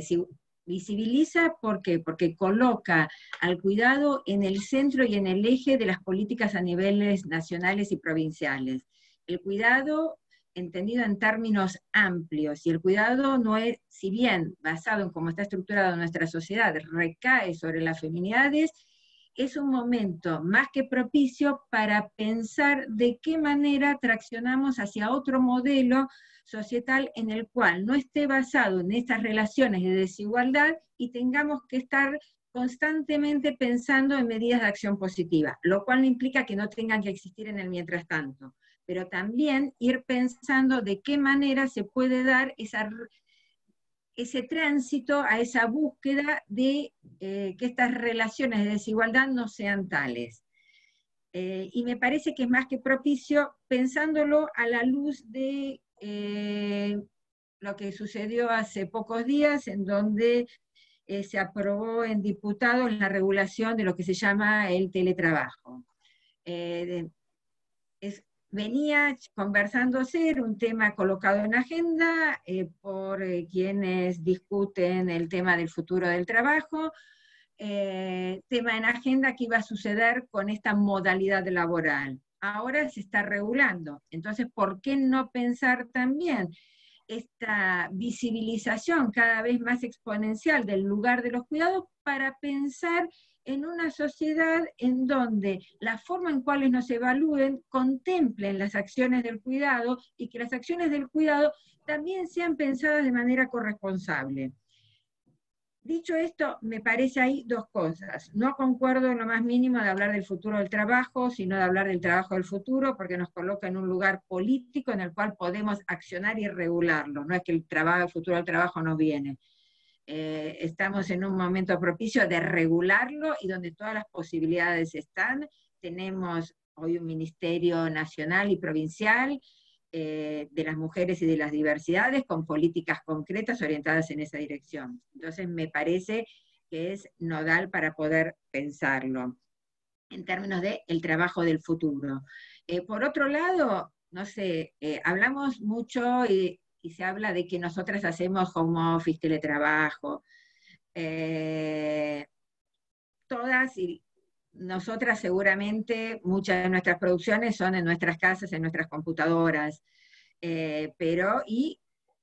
visibiliza, ¿por qué? Porque coloca al cuidado en el centro y en el eje de las políticas a niveles nacionales y provinciales. El cuidado entendido en términos amplios, y el cuidado no es, si bien basado en cómo está estructurada nuestra sociedad, recae sobre las feminidades, es un momento más que propicio para pensar de qué manera traccionamos hacia otro modelo societal en el cual no esté basado en estas relaciones de desigualdad y tengamos que estar constantemente pensando en medidas de acción positiva, lo cual no implica que no tengan que existir en el mientras tanto, pero también ir pensando de qué manera se puede dar ese tránsito a esa búsqueda de que estas relaciones de desigualdad no sean tales. Y me parece que es más que propicio pensándolo a la luz de lo que sucedió hace pocos días, en donde se aprobó en diputados la regulación de lo que se llama el teletrabajo. Venía conversándose, era un tema colocado en agenda por quienes discuten el tema del futuro del trabajo, tema en agenda que iba a suceder con esta modalidad laboral. Ahora se está regulando, entonces ¿por qué no pensar también esta visibilización cada vez más exponencial del lugar de los cuidados para pensar en una sociedad en donde la forma en cuales nos evalúen contemplen las acciones del cuidado y que las acciones del cuidado también sean pensadas de manera corresponsable? Dicho esto, me parece ahí dos cosas. No concuerdo en lo más mínimo de hablar del futuro del trabajo, sino de hablar del trabajo del futuro, porque nos coloca en un lugar político en el cual podemos accionar y regularlo. No es que el futuro del trabajo no viene. Estamos en un momento propicio de regularlo y donde todas las posibilidades están. Tenemos hoy un Ministerio Nacional y Provincial de las mujeres y de las diversidades con políticas concretas orientadas en esa dirección. Entonces me parece que es nodal para poder pensarlo en términos del trabajo del futuro. Por otro lado, no sé, hablamos mucho y y se habla de que nosotras hacemos home office, teletrabajo, todas y nosotras seguramente, muchas de nuestras producciones son en nuestras casas, en nuestras computadoras, y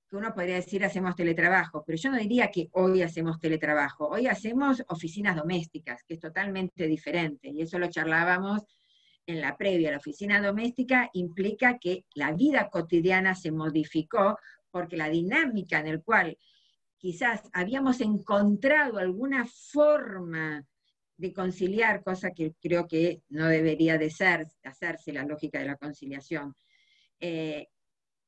que uno podría decir hacemos teletrabajo, pero yo no diría que hoy hacemos teletrabajo, hoy hacemos oficinas domésticas, que es totalmente diferente, y eso lo charlábamos en la previa. La oficina doméstica implica que la vida cotidiana se modificó, porque la dinámica en el cual quizás habíamos encontrado alguna forma de conciliar, cosa que creo que no debería de hacerse la lógica de la conciliación,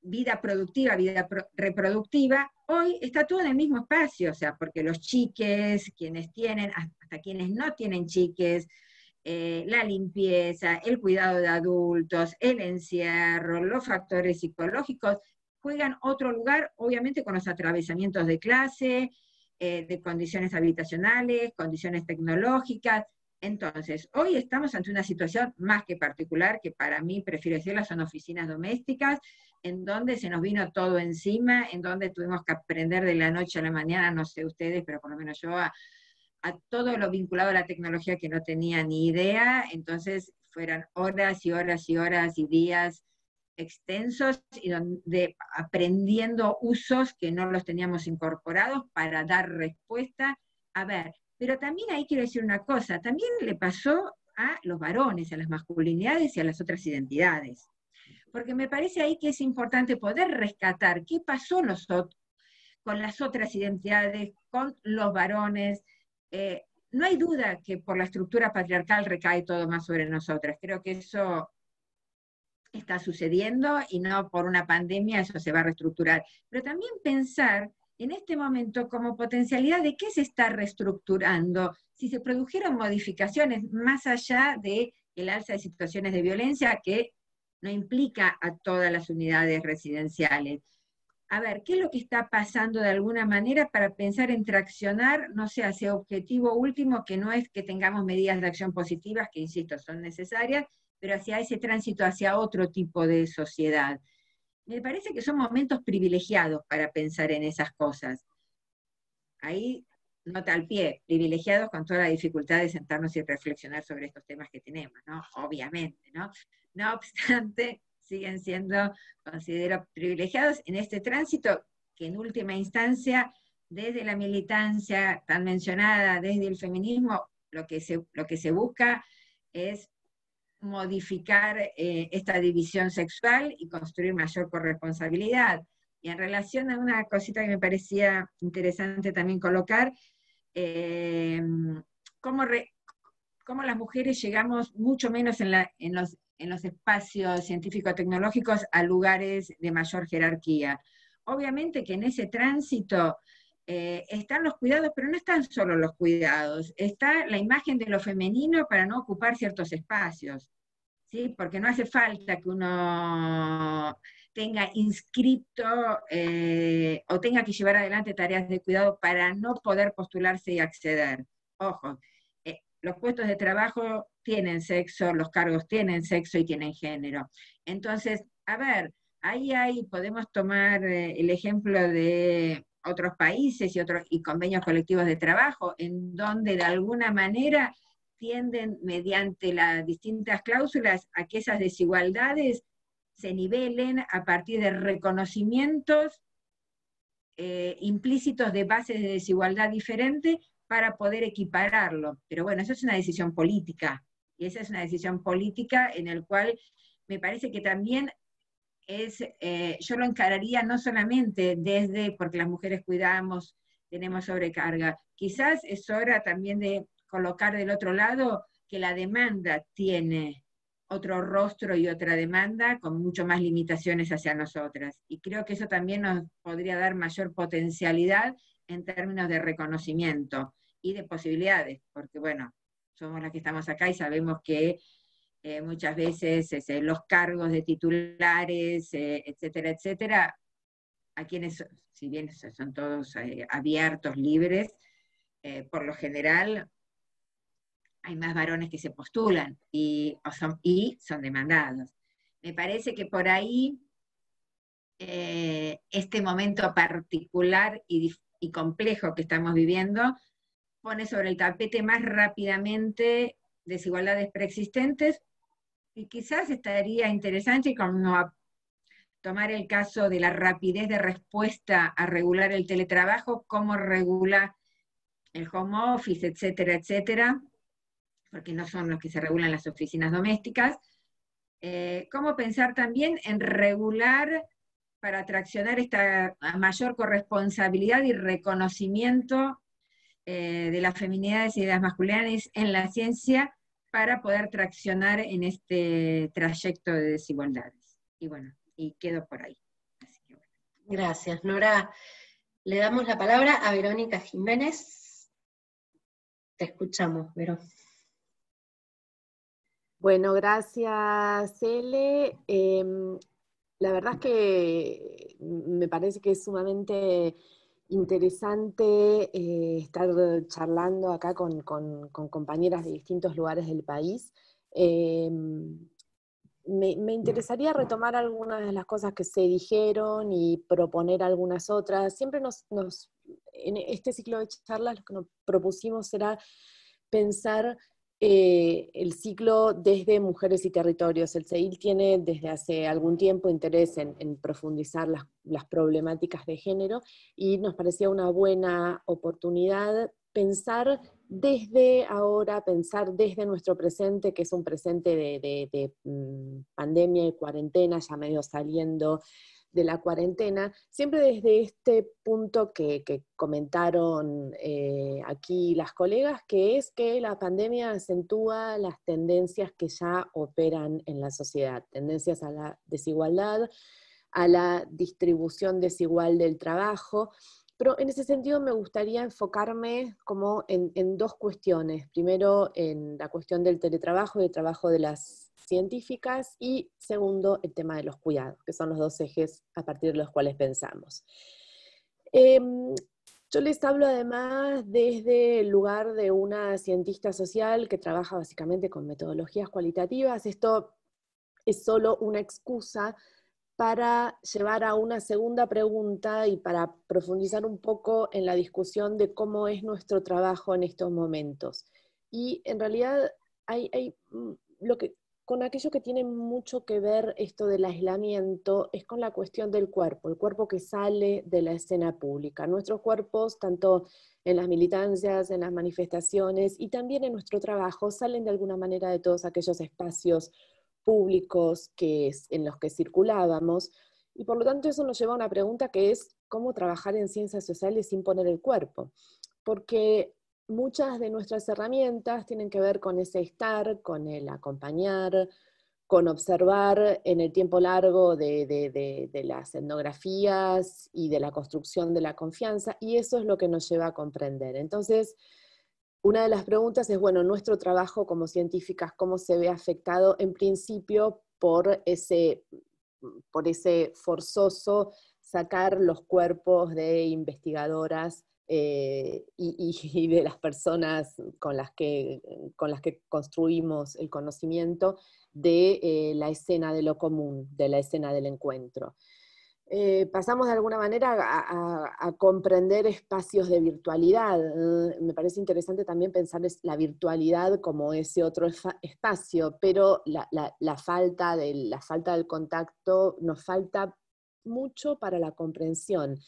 vida productiva, vida reproductiva, hoy está todo en el mismo espacio, o sea, porque los chiques, quienes tienen, hasta quienes no tienen chiques, la limpieza, el cuidado de adultos, el encierro, los factores psicológicos, juegan otro lugar, obviamente con los atravesamientos de clase, de condiciones habitacionales, condiciones tecnológicas. Entonces, hoy estamos ante una situación más que particular, que para mí, prefiero decirla, son oficinas domésticas, en donde se nos vino todo encima, en donde tuvimos que aprender de la noche a la mañana, no sé ustedes, pero por lo menos yo, a todo lo vinculado a la tecnología que no tenía ni idea, entonces fueron horas y horas y horas y días extensos, y donde aprendiendo usos que no los teníamos incorporados para dar respuesta. A ver, pero también ahí quiero decir una cosa, también le pasó a los varones, a las masculinidades y a las otras identidades. Porque me parece ahí que es importante poder rescatar qué pasó con las otras identidades, con los varones. No hay duda que por la estructura patriarcal recae todo más sobre nosotras. Creo que eso está sucediendo y no por una pandemia eso se va a reestructurar. Pero también pensar en este momento como potencialidad de qué se está reestructurando, si se produjeron modificaciones más allá del alza de situaciones de violencia que no implica a todas las unidades residenciales. A ver, ¿qué es lo que está pasando de alguna manera para pensar en traccionar, no sé, hacia objetivo último, que no es que tengamos medidas de acción positivas, que insisto, son necesarias, pero hacia ese tránsito, hacia otro tipo de sociedad? Me parece que son momentos privilegiados para pensar en esas cosas. Ahí, nota al pie, privilegiados con toda la dificultad de sentarnos y reflexionar sobre estos temas que tenemos, ¿no? Obviamente, ¿no? No obstante, siguen siendo, considero, privilegiados en este tránsito que en última instancia, desde la militancia tan mencionada, desde el feminismo, lo que se busca es modificar esta división sexual y construir mayor corresponsabilidad. Y en relación a una cosita que me parecía interesante también colocar, cómo las mujeres llegamos mucho menos en los espacios científico-tecnológicos a lugares de mayor jerarquía. Obviamente que en ese tránsito están los cuidados, pero no están solo los cuidados, está la imagen de lo femenino para no ocupar ciertos espacios, ¿sí? Porque no hace falta que uno tenga inscripto o tenga que llevar adelante tareas de cuidado para no poder postularse y acceder. Ojo, los puestos de trabajo tienen sexo, los cargos tienen sexo y tienen género. Entonces, a ver, ahí podemos tomar el ejemplo de otros países y convenios colectivos de trabajo, en donde de alguna manera tienden, mediante las distintas cláusulas, a que esas desigualdades se nivelen a partir de reconocimientos implícitos de bases de desigualdad diferentes para poder equipararlo. Pero bueno, eso es una decisión política, y esa es una decisión política en la cual me parece que también yo lo encararía no solamente porque las mujeres cuidamos, tenemos sobrecarga, quizás es hora también de colocar del otro lado que la demanda tiene otro rostro y otra demanda con mucho más limitaciones hacia nosotras. Y creo que eso también nos podría dar mayor potencialidad en términos de reconocimiento y de posibilidades, porque bueno, somos las que estamos acá y sabemos que muchas veces los cargos de titulares, etcétera, etcétera, a quienes, si bien son todos abiertos, libres, por lo general hay más varones que se postulan y son demandados. Me parece que por ahí este momento particular y complejo que estamos viviendo pone sobre el tapete más rápidamente desigualdades preexistentes, y quizás estaría interesante como tomar el caso de la rapidez de respuesta a regular el teletrabajo, cómo regula el home office, etcétera, etcétera, porque no son los que se regulan las oficinas domésticas. Cómo pensar también en regular para atraccionar esta mayor corresponsabilidad y reconocimiento de las feminidades y de las masculinidades en la ciencia para poder traccionar en este trayecto de desigualdades. Y bueno, y quedo por ahí. Así que bueno. Gracias, Nora. Le damos la palabra a Verónica Jiménez. Te escuchamos, Vero. Bueno, gracias, Ele. La verdad es que me parece que es sumamente interesante estar charlando acá con compañeras de distintos lugares del país. Me interesaría retomar algunas de las cosas que se dijeron y proponer algunas otras. Siempre en este ciclo de charlas lo que nos propusimos era pensar el ciclo desde mujeres y territorios. El CEIL tiene desde hace algún tiempo interés en profundizar las problemáticas de género, y nos parecía una buena oportunidad pensar desde ahora, pensar desde nuestro presente, que es un presente de pandemia y cuarentena, ya medio saliendo de la cuarentena, siempre desde este punto que comentaron aquí las colegas, que es que la pandemia acentúa las tendencias que ya operan en la sociedad, tendencias a la desigualdad, a la distribución desigual del trabajo, pero en ese sentido me gustaría enfocarme como en dos cuestiones. Primero, en la cuestión del teletrabajo y el trabajo de las científicas, y segundo, el tema de los cuidados, que son los dos ejes a partir de los cuales pensamos. Yo les hablo además desde el lugar de una cientista social que trabaja básicamente con metodologías cualitativas. Esto es solo una excusa para llevar a una segunda pregunta y para profundizar un poco en la discusión de cómo es nuestro trabajo en estos momentos. Y en realidad hay con aquello que tiene mucho que ver esto del aislamiento, es con la cuestión del cuerpo, el cuerpo que sale de la escena pública. Nuestros cuerpos, tanto en las militancias, en las manifestaciones y también en nuestro trabajo, salen de alguna manera de todos aquellos espacios públicos en los que circulábamos, y por lo tanto eso nos lleva a una pregunta que es cómo trabajar en ciencias sociales sin poner el cuerpo, porque muchas de nuestras herramientas tienen que ver con ese estar, con el acompañar, con observar en el tiempo largo de las etnografías y de la construcción de la confianza, y eso es lo que nos lleva a comprender. Entonces, una de las preguntas es, bueno, nuestro trabajo como científicas, ¿cómo se ve afectado en principio por ese forzoso sacar los cuerpos de investigadoras y de las personas con las que construimos el conocimiento de la escena de lo común, de la escena del encuentro? Pasamos de alguna manera a comprender espacios de virtualidad. Me parece interesante también pensar la virtualidad como ese otro espacio, pero la falta del contacto nos falta mucho para la comprensión.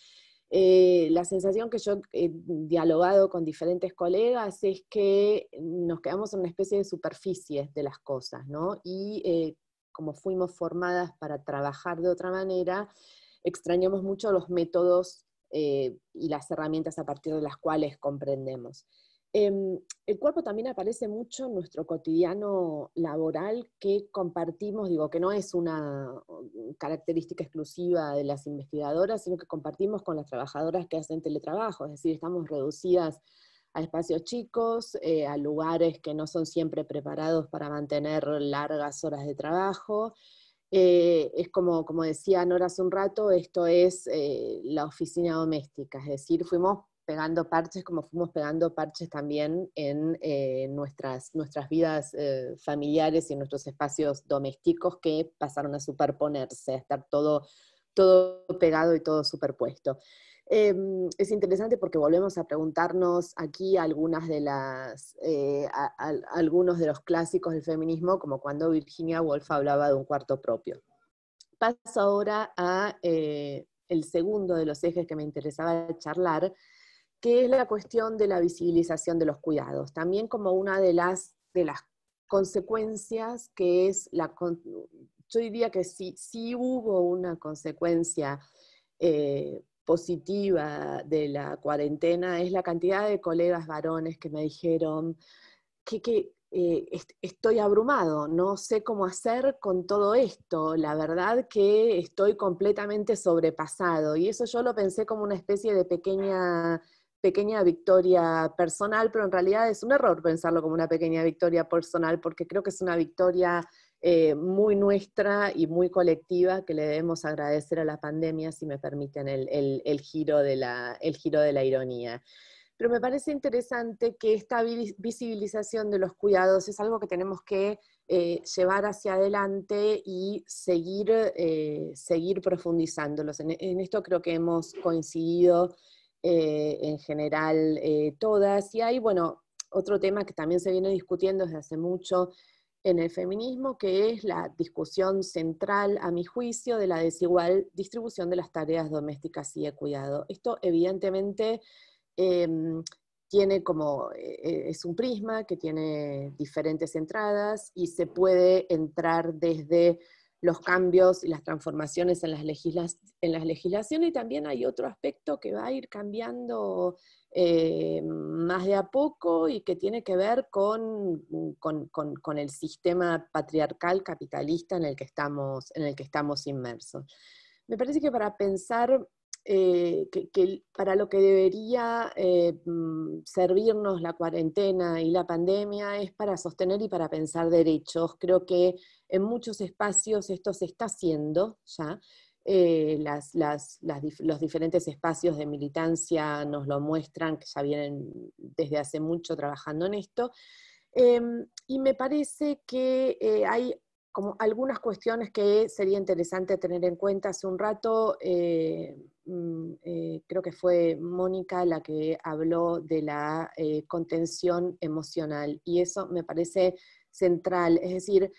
La sensación que yo he dialogado con diferentes colegas es que nos quedamos en una especie de superficie de las cosas, ¿no? Y como fuimos formadas para trabajar de otra manera, extrañamos mucho los métodos y las herramientas a partir de las cuales comprendemos. El cuerpo también aparece mucho en nuestro cotidiano laboral que compartimos, digo, que no es una característica exclusiva de las investigadoras, sino que compartimos con las trabajadoras que hacen teletrabajo, es decir, estamos reducidas a espacios chicos, a lugares que no son siempre preparados para mantener largas horas de trabajo. Es como decía Nora hace un rato, esto es la oficina doméstica, es decir, fuimos pegando parches como fuimos pegando parches también en nuestras vidas familiares y en nuestros espacios domésticos, que pasaron a superponerse, a estar todo todo pegado y todo superpuesto. Es interesante porque volvemos a preguntarnos aquí algunos de los clásicos del feminismo, como cuando Virginia Woolf hablaba de un cuarto propio. Paso ahora a el segundo de los ejes que me interesaba charlar, que es la cuestión de la visibilización de los cuidados, también como una de las consecuencias que es yo diría que sí hubo una consecuencia positiva de la cuarentena, es la cantidad de colegas varones que me dijeron que estoy abrumado, no sé cómo hacer con todo esto, la verdad que estoy completamente sobrepasado, y eso yo lo pensé como una especie de pequeña victoria personal, pero en realidad es un error pensarlo como una pequeña victoria personal, porque creo que es una victoria muy nuestra y muy colectiva que le debemos agradecer a la pandemia, si me permiten el giro de la ironía. Pero me parece interesante que esta visibilización de los cuidados es algo que tenemos que llevar hacia adelante y seguir profundizándolos. En esto creo que hemos coincidido en general todas, y hay, bueno, otro tema que también se viene discutiendo desde hace mucho en el feminismo, que es la discusión central, a mi juicio, de la desigual distribución de las tareas domésticas y de cuidado. Esto evidentemente tiene es un prisma que tiene diferentes entradas y se puede entrar desde los cambios y las transformaciones en las legislaciones, y también hay otro aspecto que va a ir cambiando más de a poco y que tiene que ver con el sistema patriarcal capitalista en el que estamos inmersos. Me parece que para pensar que para lo que debería servirnos la cuarentena y la pandemia es para sostener y para pensar derechos. Creo que en muchos espacios esto se está haciendo ya. Los diferentes espacios de militancia nos lo muestran, que ya vienen desde hace mucho trabajando en esto. Y me parece que hay como algunas cuestiones que sería interesante tener en cuenta. Hace un rato creo que fue Mónica la que habló de la contención emocional, y eso me parece central, es decir,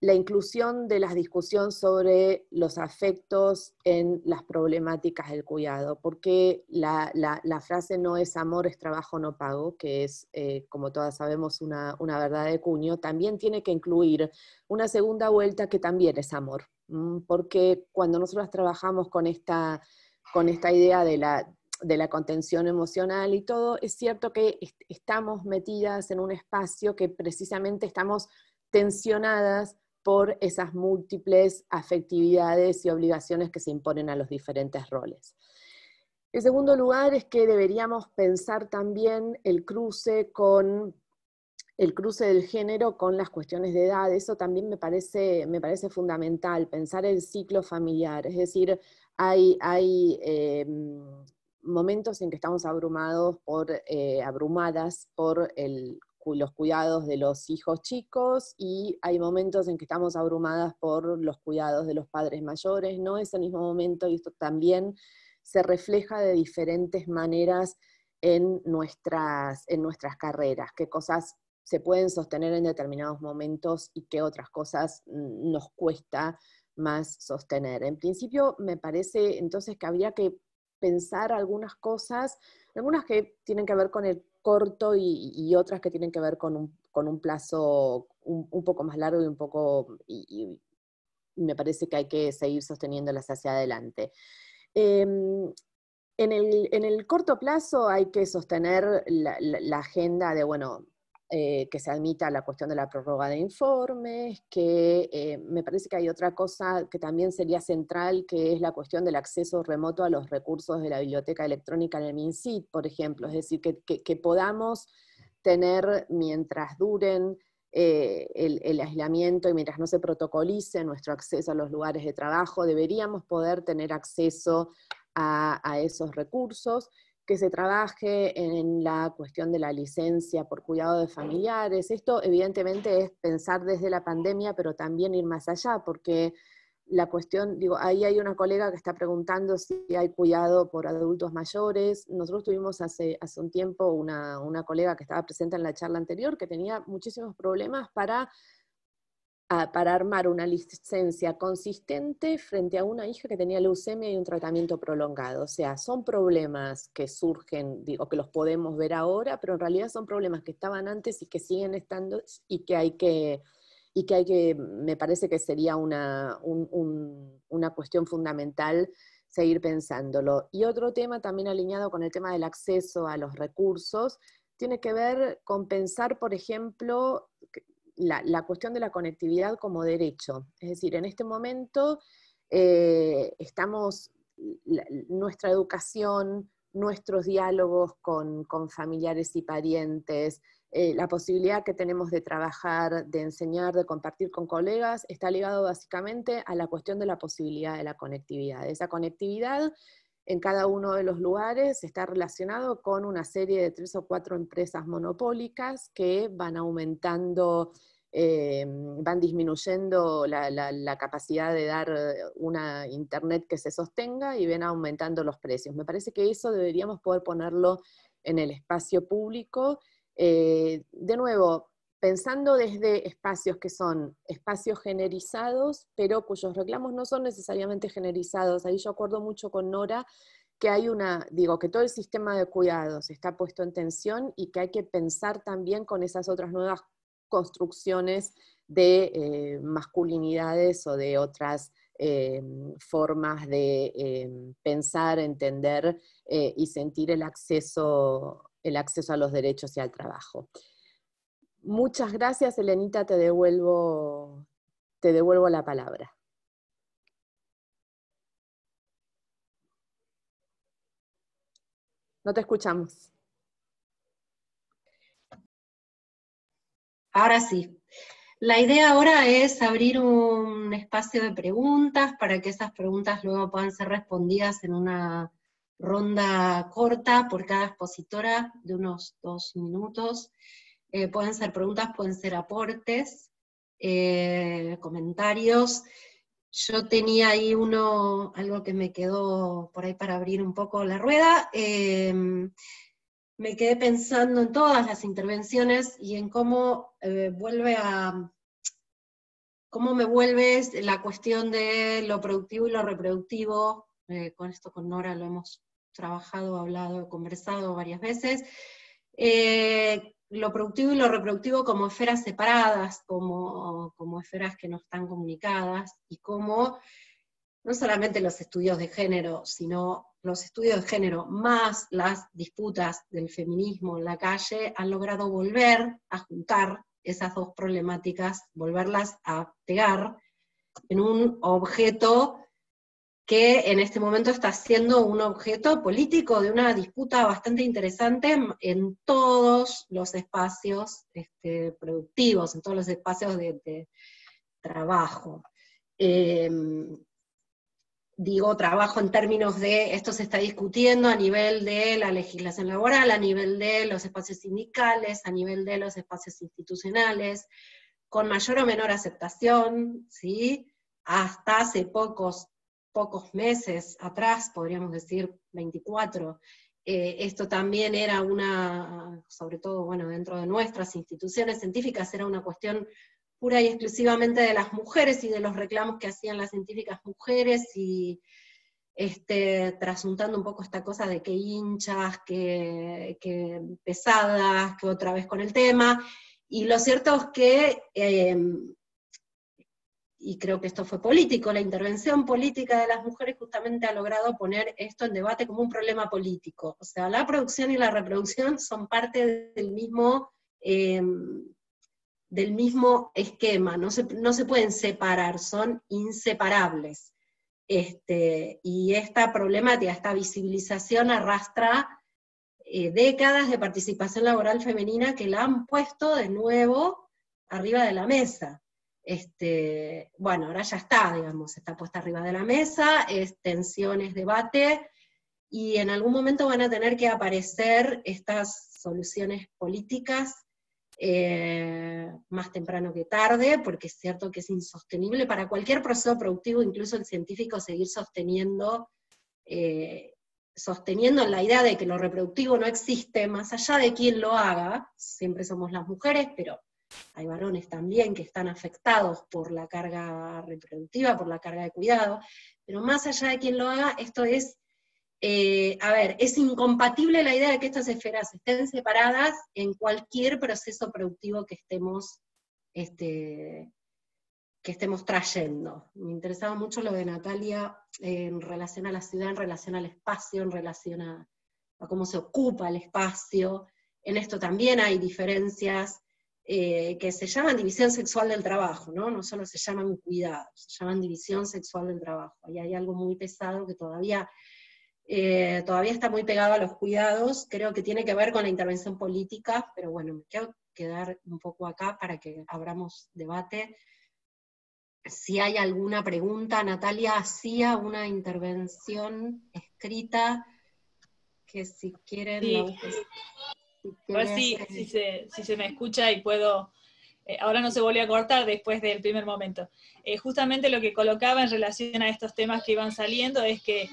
la inclusión de la discusión sobre los afectos en las problemáticas del cuidado, porque la frase no es amor, es trabajo no pago, que es, como todas sabemos, una verdad de cuño, también tiene que incluir una segunda vuelta que también es amor, porque cuando nosotros trabajamos con esta idea de la contención emocional y todo, es cierto que estamos metidas en un espacio que precisamente estamos tensionadas por esas múltiples afectividades y obligaciones que se imponen a los diferentes roles. En segundo lugar, es que deberíamos pensar también el cruce del género con las cuestiones de edad. Eso también me parece fundamental, pensar el ciclo familiar. Es decir, hay momentos en que estamos abrumadas por los cuidados de los hijos chicos, y hay momentos en que estamos abrumadas por los cuidados de los padres mayores. No es el mismo momento, y esto también se refleja de diferentes maneras en nuestras carreras, qué cosas se pueden sostener en determinados momentos y qué otras cosas nos cuesta más sostener. En principio me parece entonces que habría que pensar algunas cosas, algunas que tienen que ver con el corto y otras que tienen que ver con un plazo un poco más largo y me parece que hay que seguir sosteniéndolas hacia adelante. En el corto plazo hay que sostener la agenda de, bueno, que se admita la cuestión de la prórroga de informes, que me parece que hay otra cosa que también sería central, que es la cuestión del acceso remoto a los recursos de la biblioteca electrónica en el MinSit, por ejemplo, es decir, que podamos tener, mientras duren el aislamiento y mientras no se protocolice nuestro acceso a los lugares de trabajo, deberíamos poder tener acceso a esos recursos, que se trabaje en la cuestión de la licencia por cuidado de familiares. Esto evidentemente es pensar desde la pandemia, pero también ir más allá, porque la cuestión, digo, ahí hay una colega que está preguntando si hay cuidado por adultos mayores. Nosotros tuvimos hace un tiempo una colega que estaba presente en la charla anterior que tenía muchísimos problemas para armar una licencia consistente frente a una hija que tenía leucemia y un tratamiento prolongado. O sea, son problemas que surgen, digo, que los podemos ver ahora, pero en realidad son problemas que estaban antes y que siguen estando y que hay que, me parece que sería una cuestión fundamental seguir pensándolo. Y otro tema también alineado con el tema del acceso a los recursos, tiene que ver con pensar, por ejemplo, la cuestión de la conectividad como derecho. Es decir, en este momento nuestra educación, nuestros diálogos con familiares y parientes, la posibilidad que tenemos de trabajar, de enseñar, de compartir con colegas, está ligado básicamente a la cuestión de la posibilidad de la conectividad. Esa conectividad en cada uno de los lugares está relacionado con una serie de 3 o 4 empresas monopólicas que van aumentando, van disminuyendo la capacidad de dar una internet que se sostenga y van aumentando los precios. Me parece que eso deberíamos poder ponerlo en el espacio público. De nuevo, pensando desde espacios que son espacios generizados, pero cuyos reclamos no son necesariamente generizados. Ahí yo acuerdo mucho con Nora que hay que todo el sistema de cuidados está puesto en tensión y que hay que pensar también con esas otras nuevas construcciones de masculinidades o de otras formas de pensar, entender y sentir el acceso a los derechos y al trabajo. Muchas gracias, Elenita, te devuelvo la palabra. No te escuchamos. Ahora sí. La idea ahora es abrir un espacio de preguntas para que esas preguntas luego puedan ser respondidas en una ronda corta por cada expositora de unos 2 minutos. Pueden ser preguntas, pueden ser aportes, comentarios. Yo tenía ahí algo que me quedó por ahí para abrir un poco la rueda. Me quedé pensando en todas las intervenciones y en cómo cómo me vuelve la cuestión de lo productivo y lo reproductivo. Con esto con Nora lo hemos trabajado, hablado, conversado varias veces. Lo productivo y lo reproductivo como esferas separadas, como esferas que no están comunicadas, y cómo no solamente los estudios de género, sino los estudios de género más las disputas del feminismo en la calle han logrado volver a juntar esas dos problemáticas, volverlas a pegar en un objeto que en este momento está siendo un objeto político de una disputa bastante interesante en todos los espacios productivos, en todos los espacios de trabajo. Digo trabajo en términos de, esto se está discutiendo a nivel de la legislación laboral, a nivel de los espacios sindicales, a nivel de los espacios institucionales, con mayor o menor aceptación, ¿sí? Hasta hace pocos meses atrás, podríamos decir 24, esto también era sobre todo, bueno, dentro de nuestras instituciones científicas, era una cuestión pura y exclusivamente de las mujeres y de los reclamos que hacían las científicas mujeres, y trasuntando un poco esta cosa de que hinchas, que pesadas, que otra vez con el tema, y lo cierto es que, y creo que esto fue político, la intervención política de las mujeres justamente ha logrado poner esto en debate como un problema político. O sea, la producción y la reproducción son parte del mismo esquema, no se pueden separar, son inseparables. Y esta problemática, esta visibilización arrastra décadas de participación laboral femenina que la han puesto de nuevo arriba de la mesa. Bueno, ahora ya está, digamos, está puesta arriba de la mesa, es tensión, es debate, y en algún momento van a tener que aparecer estas soluciones políticas más temprano que tarde, porque es cierto que es insostenible para cualquier proceso productivo, incluso el científico, seguir sosteniendo la idea de que lo reproductivo no existe, más allá de quién lo haga. Siempre somos las mujeres, pero hay varones también que están afectados por la carga reproductiva, por la carga de cuidado, pero más allá de quién lo haga, esto es, es incompatible la idea de que estas esferas estén separadas en cualquier proceso productivo que estemos trayendo. Me interesaba mucho lo de Natalia en relación a la ciudad, en relación al espacio, en relación a cómo se ocupa el espacio. En esto también hay diferencias que se llaman división sexual del trabajo, ¿no? No solo se llaman cuidados, se llaman división sexual del trabajo. Ahí hay algo muy pesado que todavía está muy pegado a los cuidados, creo que tiene que ver con la intervención política, pero bueno, me quiero quedar un poco acá para que abramos debate. Si hay alguna pregunta, Natalia hacía una intervención escrita, que si quieren... Sí. A ver si se me escucha y puedo... ahora no se volvió a cortar después del primer momento. Justamente lo que colocaba en relación a estos temas que iban saliendo es que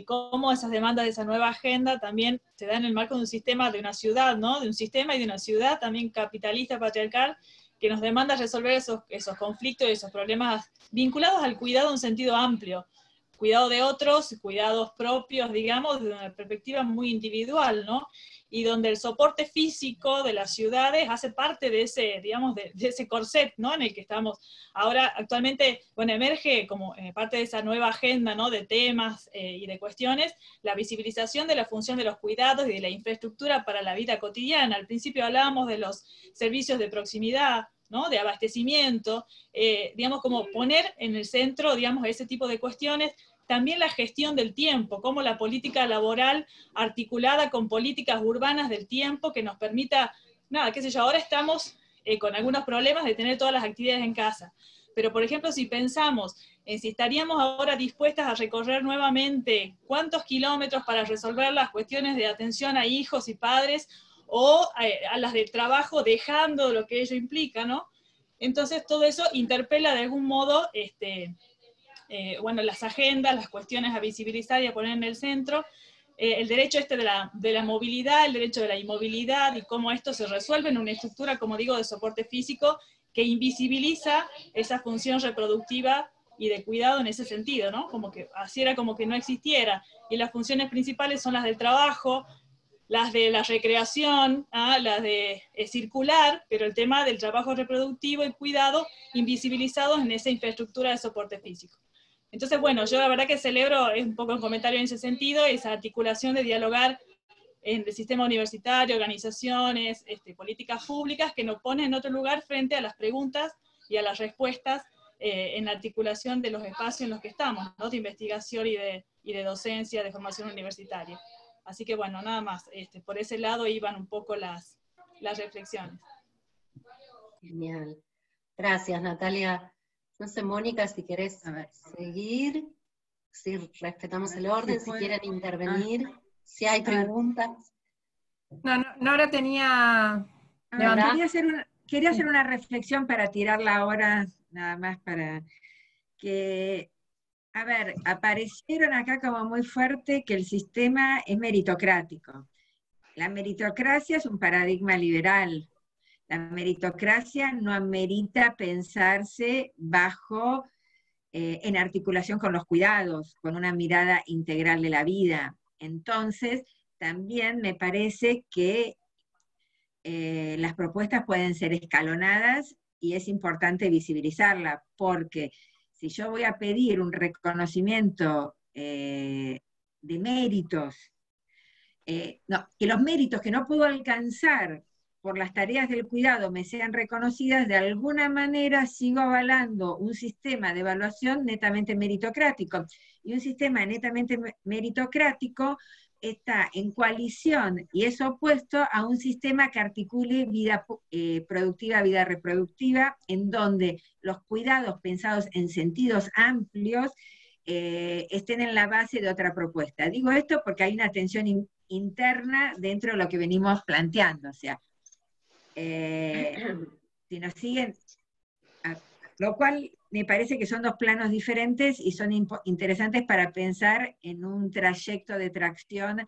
cómo esas demandas de esa nueva agenda también se dan en el marco de un sistema, de una ciudad, ¿no? De un sistema y de una ciudad también capitalista, patriarcal, que nos demanda resolver esos conflictos y esos problemas vinculados al cuidado en un sentido amplio. Cuidado de otros, cuidados propios, digamos, desde una perspectiva muy individual, ¿no? Y donde el soporte físico de las ciudades hace parte de ese, digamos, de ese corset, ¿no? En el que estamos ahora actualmente, bueno, emerge como parte de esa nueva agenda, ¿no? De temas y de cuestiones, la visibilización de la función de los cuidados y de la infraestructura para la vida cotidiana. Al principio hablábamos de los servicios de proximidad, ¿no? De abastecimiento, digamos, como poner en el centro, digamos, ese tipo de cuestiones. También la gestión del tiempo, como la política laboral articulada con políticas urbanas del tiempo que nos permita, nada, qué sé yo, ahora estamos con algunos problemas de tener todas las actividades en casa. Pero, por ejemplo, si pensamos en si estaríamos ahora dispuestas a recorrer nuevamente cuántos kilómetros para resolver las cuestiones de atención a hijos y padres, o a las del trabajo, dejando lo que ello implica, ¿no? Entonces todo eso interpela de algún modo, bueno, las agendas, las cuestiones a visibilizar y a poner en el centro, el derecho de la movilidad, el derecho de la inmovilidad, y cómo esto se resuelve en una estructura, como digo, de soporte físico, que invisibiliza esa función reproductiva y de cuidado en ese sentido, ¿no? Como que así era como que no existiera, y las funciones principales son las del trabajo, las de la recreación, las de circular, pero el tema del trabajo reproductivo y cuidado invisibilizados en esa infraestructura de soporte físico. Entonces, bueno, yo la verdad que celebro, es un poco un comentario en ese sentido, esa articulación de dialogar en el sistema universitario, organizaciones, políticas públicas, que nos ponen en otro lugar frente a las preguntas y a las respuestas en la articulación de los espacios en los que estamos, ¿no? De investigación y de docencia, de formación universitaria. Así que bueno, nada más, por ese lado iban un poco las reflexiones. Genial. Gracias, Natalia. No sé, Mónica, si querés seguir, si respetamos el orden, si quieren intervenir, si hay preguntas. No, ahora tenía... Quería hacer una reflexión para tirarla ahora, nada más para que... A ver, aparecieron acá como muy fuerte que el sistema es meritocrático. La meritocracia es un paradigma liberal. La meritocracia no amerita pensarse bajo, en articulación con los cuidados, con una mirada integral de la vida. Entonces, también me parece que las propuestas pueden ser escalonadas y es importante visibilizarla, porque si yo voy a pedir un reconocimiento de méritos, que los méritos que no puedo alcanzar por las tareas del cuidado me sean reconocidas, de alguna manera sigo avalando un sistema de evaluación netamente meritocrático. Y un sistema netamente meritocrático está en coalición y es opuesto a un sistema que articule vida productiva, vida reproductiva, en donde los cuidados pensados en sentidos amplios estén en la base de otra propuesta. Digo esto porque hay una tensión interna dentro de lo que venimos planteando, o sea, Si nos siguen, lo cual me parece que son dos planos diferentes y son interesantes para pensar en un trayecto de tracción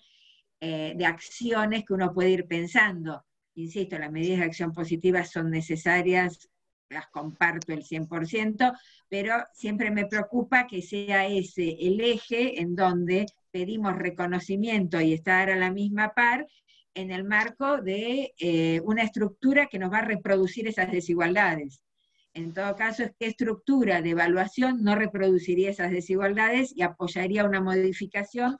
de acciones que uno puede ir pensando. Insisto, las medidas de acción positiva son necesarias, las comparto el 100%, pero siempre me preocupa que sea ese el eje en donde pedimos reconocimiento y estar a la misma par en el marco de una estructura que nos va a reproducir esas desigualdades. En todo caso, ¿qué estructura de evaluación no reproduciría esas desigualdades y apoyaría una modificación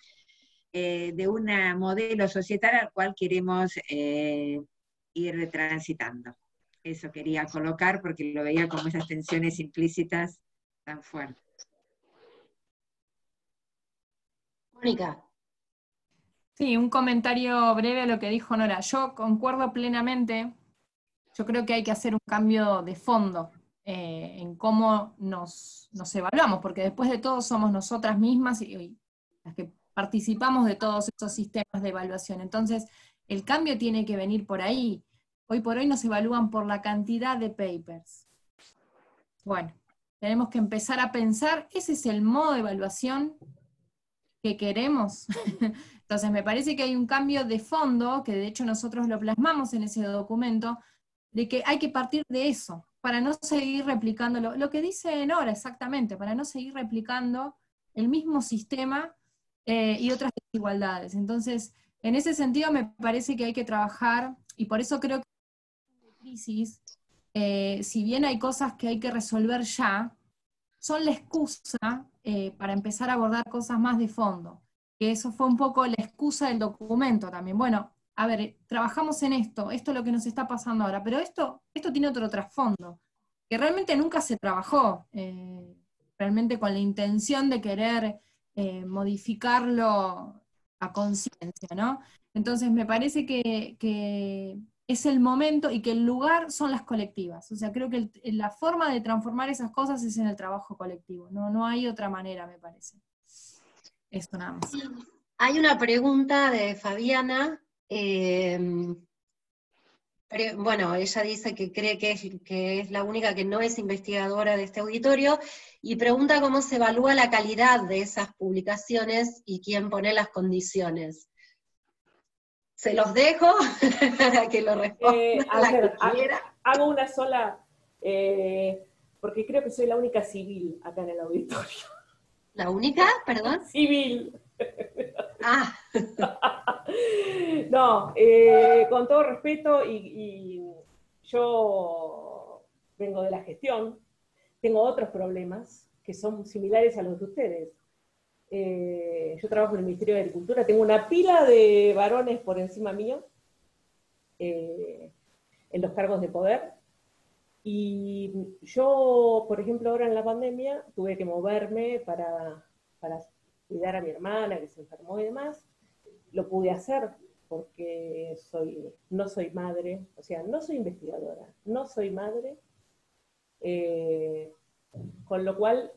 de un modelo societario al cual queremos ir transitando? Eso quería colocar porque lo veía como esas tensiones implícitas tan fuertes. Mónica. Sí, un comentario breve a lo que dijo Nora. Yo concuerdo plenamente. Yo creo que hay que hacer un cambio de fondo en cómo nos evaluamos, porque después de todo somos nosotras mismas y las que participamos de todos estos sistemas de evaluación. Entonces, el cambio tiene que venir por ahí. Hoy por hoy nos evalúan por la cantidad de papers. Bueno, tenemos que empezar a pensar, ¿ese es el modo de evaluación que queremos? Entonces me parece que hay un cambio de fondo, que de hecho nosotros lo plasmamos en ese documento, de que hay que partir de eso, para no seguir replicando lo que dice Nora exactamente, para no seguir replicando el mismo sistema y otras desigualdades. Entonces, en ese sentido me parece que hay que trabajar, y por eso creo que crisis, si bien hay cosas que hay que resolver ya, son la excusa para empezar a abordar cosas más de fondo, que eso fue un poco la excusa del documento también. Bueno, a ver, trabajamos en esto es lo que nos está pasando ahora, pero esto tiene otro trasfondo, que realmente nunca se trabajó, realmente con la intención de querer modificarlo a conciencia, ¿no? Entonces me parece que es el momento y que el lugar son las colectivas. O sea, creo que la forma de transformar esas cosas es en el trabajo colectivo. No hay otra manera, me parece. Esto nada más. Hay una pregunta de Fabiana. Bueno, ella dice que cree que es la única que no es investigadora de este auditorio, y pregunta cómo se evalúa la calidad de esas publicaciones y quién pone las condiciones. Se los dejo para que lo responda la que quiera. Hago una sola, porque creo que soy la única civil acá en el auditorio. ¿La única? Perdón. Civil. Ah. No, con todo respeto, y yo vengo de la gestión, tengo otros problemas que son similares a los de ustedes. Yo trabajo en el Ministerio de Agricultura, tengo una pila de varones por encima mío en los cargos de poder, y yo, por ejemplo, ahora en la pandemia tuve que moverme para cuidar a mi hermana que se enfermó y demás. Lo pude hacer porque no soy madre, o sea, no soy investigadora, no soy madre, con lo cual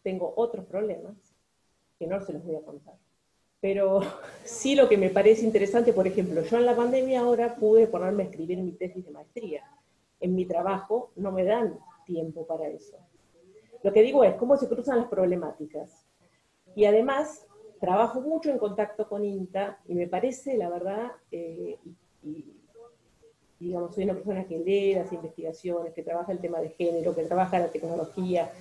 tengo otros problemas que no se los voy a contar. Pero sí, lo que me parece interesante, por ejemplo, yo en la pandemia ahora pude ponerme a escribir mi tesis de maestría. En mi trabajo no me dan tiempo para eso. Lo que digo es cómo se cruzan las problemáticas. Y además, trabajo mucho en contacto con INTA, y me parece, la verdad, digamos, soy una persona que lee las investigaciones, que trabaja el tema de género, que trabaja la tecnología,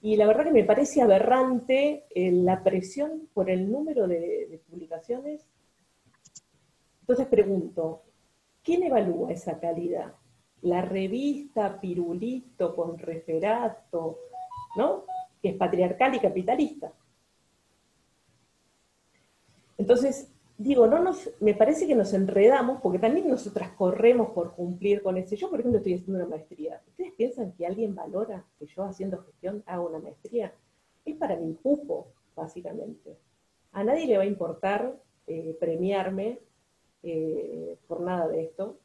y la verdad que me parece aberrante la presión por el número de publicaciones. Entonces pregunto, ¿quién evalúa esa calidad? La revista Pirulito con referato, ¿no? Que es patriarcal y capitalista. Entonces, digo, me parece que nos enredamos, porque también nosotras corremos por cumplir con ese. Yo, por ejemplo, estoy haciendo una maestría. ¿Ustedes piensan que alguien valora que yo, haciendo gestión, haga una maestría? Es para mi cupo, básicamente. A nadie le va a importar premiarme por nada de esto,